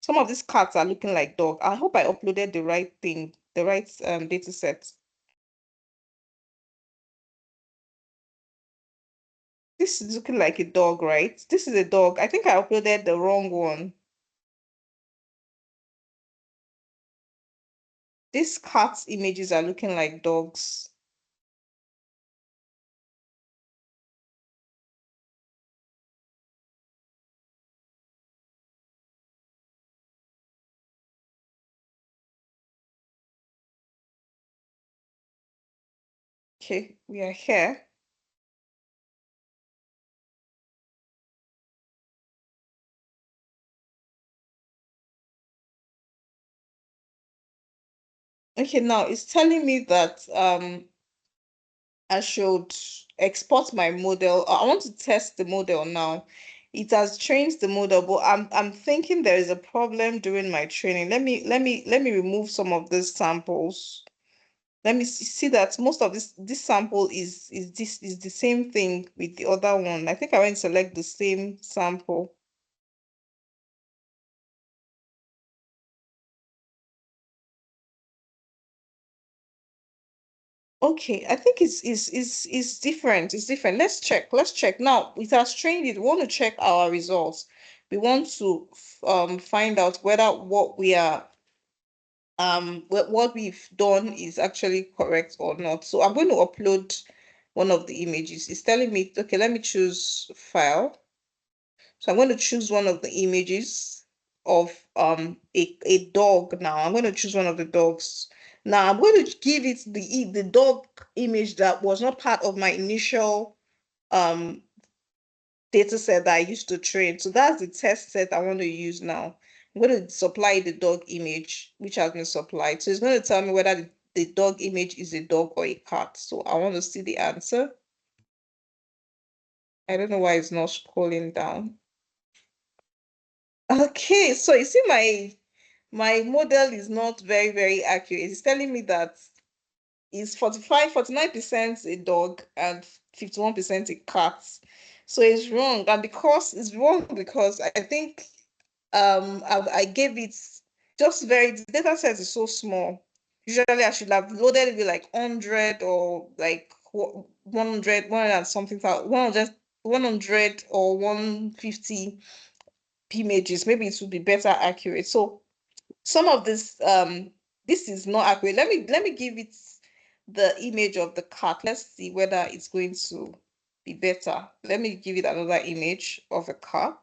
Some of these cats are looking like dog. I hope I uploaded the right thing, the right data set. This is looking like a dog, right? This is a dog. I think I uploaded the wrong one. These cats images are looking like dogs. Okay, we are here. Okay, now it's telling me that I should export my model. I want to test the model now. It has trained the model, but I'm thinking there is a problem during my training. Let me remove some of these samples. Let me see that most of this sample is the same thing with the other one. I think I went to select the same sample. Okay, I think it's different. It's different. Let's check. Let's check. Now, it has trained it. We want to check our results. We want to find out whether what we've done is actually correct or not. So I'm going to upload one of the images. It's telling me, okay, let me choose file. So I'm going to choose one of the images of a dog now. I'm going to choose one of the dogs. Now I'm going to give it the dog image that was not part of my initial um data set that I used to train. So that's the test set I want to use now. I'm going to supply the dog image, which has been supplied. So it's going to tell me whether the dog image is a dog or a cat. So I want to see the answer. I don't know why it's not scrolling down. Okay, so you see my model is not very, very accurate. It's telling me that it's 49% a dog and 51% a cat. So it's wrong. And because it's wrong because I think I gave it just the data set is so small. Usually I should have loaded it with like 100 or like 100, 100 and something, 100 or 150 images. Maybe it would be better accurate. So some of this is not accurate. Let me give it the image of the cat. Let's see whether it's going to be better. Let me give it another image of a cat.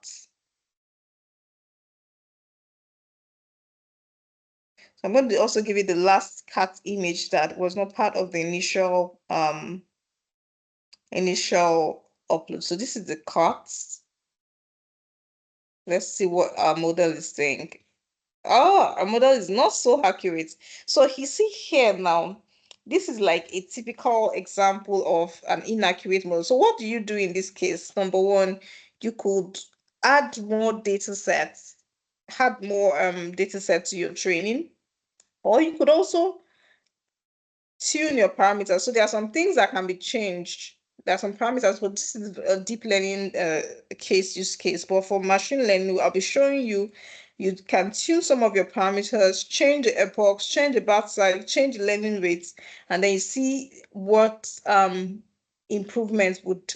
So I'm going to also give it the last cat image that was not part of the initial upload. So this is the cat. Let's see what our model is saying. Oh, our model is not so accurate. So you see here now, this is like a typical example of an inaccurate model. So what do you do in this case? Number one, you could add more data sets, add more data sets to your training, or you could also tune your parameters. So there are some things that can be changed. There are some parameters, but this is a deep learning use case. But for machine learning, I'll be showing you, you can tune some of your parameters, change the epochs, change the batch size, change the learning rates, and then you see what improvements would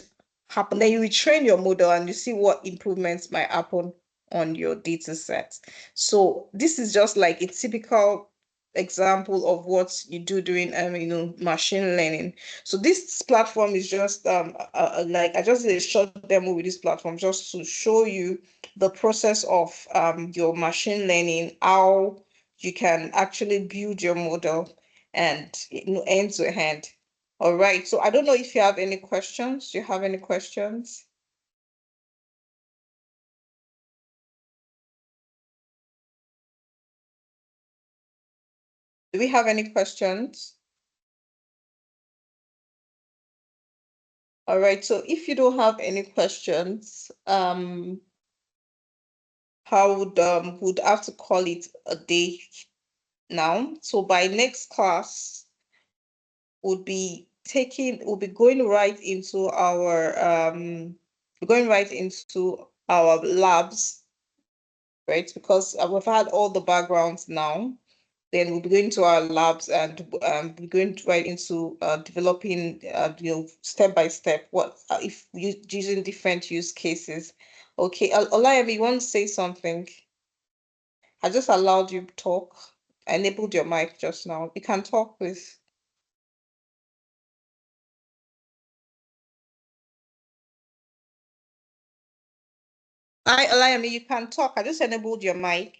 happen. Then you retrain your model and you see what improvements might happen on your data set. So this is just like a typical example of what you do during machine learning. So this platform is just like I just did a short demo with this platform just to show you the process of your machine learning, how you can actually build your model and end to end. All right, so I don't know if you have any questions. Do you have any questions? Do we have any questions? All right, so if you don't have any questions, I would have to call it a day now. So by next class, we'll be going right into our labs, right? Because we've had all the backgrounds now. Then we'll be going to our labs and we're going right into developing, step by step, what if using different use cases. Okay, Olayemi, you want to say something? I just allowed you to talk. I enabled your mic just now. You can talk, please. Olayemi, you can talk. I just enabled your mic.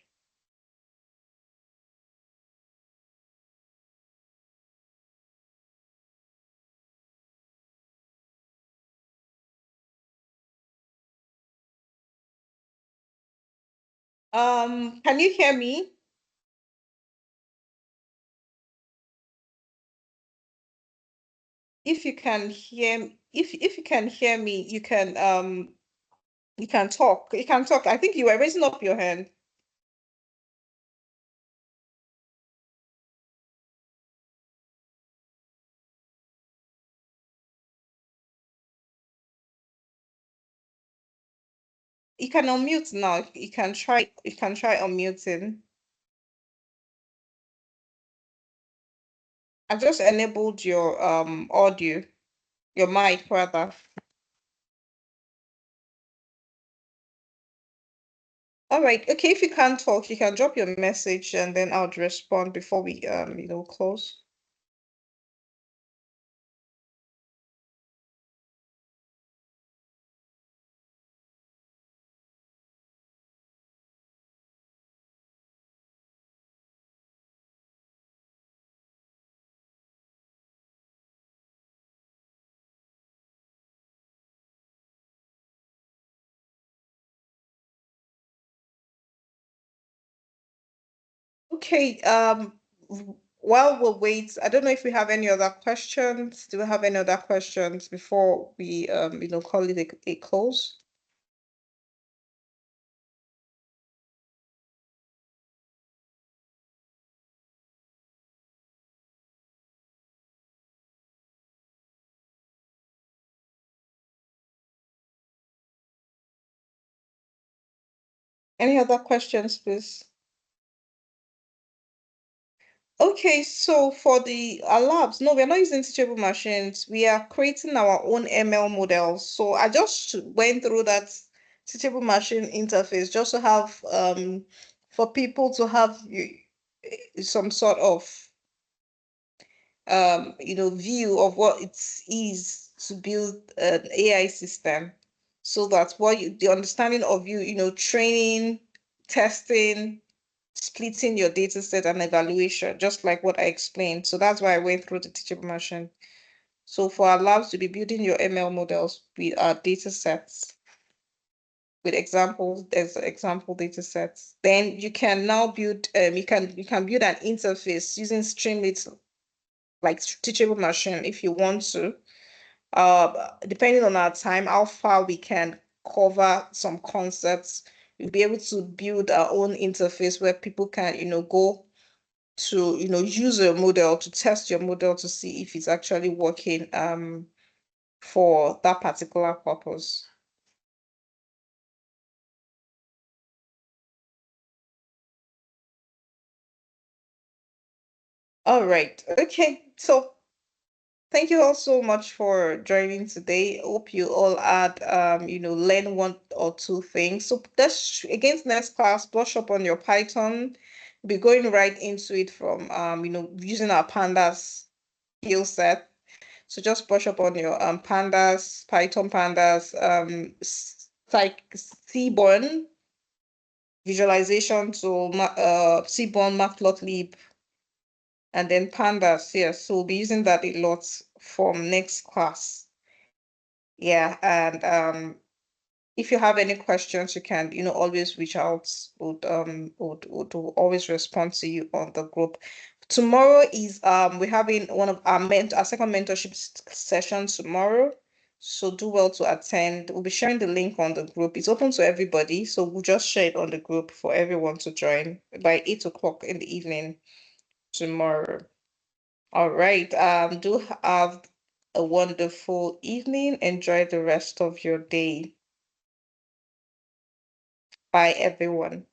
Can you hear me? If you can hear, if you can hear me, you can talk. You can talk. I think you were raising up your hand. You can unmute now. You can try. You can try unmuting. I just enabled your audio, your mic rather. All right. Okay. If you can't talk, you can drop your message and then I'll respond before we close. Okay. While we'll wait, I don't know if we have any other questions. Do we have any other questions before we call it a close? Any other questions, please? Okay, so for the our labs, no, we're not using teachable machines. We are creating our own ML models. So I just went through that teachable machine interface just to have for people to have some sort of view of what it is to build an AI system. So that's what the understanding of training, testing, splitting your data set and evaluation, just like what I explained. So that's why I went through the teachable machine. So for our labs to be building your ML models with our data sets, with examples, there's example data sets. Then you can now build, you can build an interface using Streamlit, like teachable machine if you want to. Depending on our time, how far we can cover some concepts. We'll be able to build our own interface where people can, go to, use a model to test your model to see if it's actually working for that particular purpose. All right. Okay. So thank you all so much for joining today. Hope you all had learn one or two things. So that's against next class, brush up on your Python. Be going right into it from using our pandas skill set. So just brush up on your pandas, Python pandas, like Seaborn visualization to Seaborn, Matplotlib, and then pandas. Yes, so we'll be using that a lot from next class. Yeah, and if you have any questions, you can, always reach out. Would always respond to you on the group. Tomorrow is we're having one of our second mentorship session tomorrow. So do well to attend. We'll be sharing the link on the group. It's open to everybody, so we'll just share it on the group for everyone to join by 8 o'clock in the evening tomorrow. All right. Do have a wonderful evening. Enjoy the rest of your day. Bye, everyone.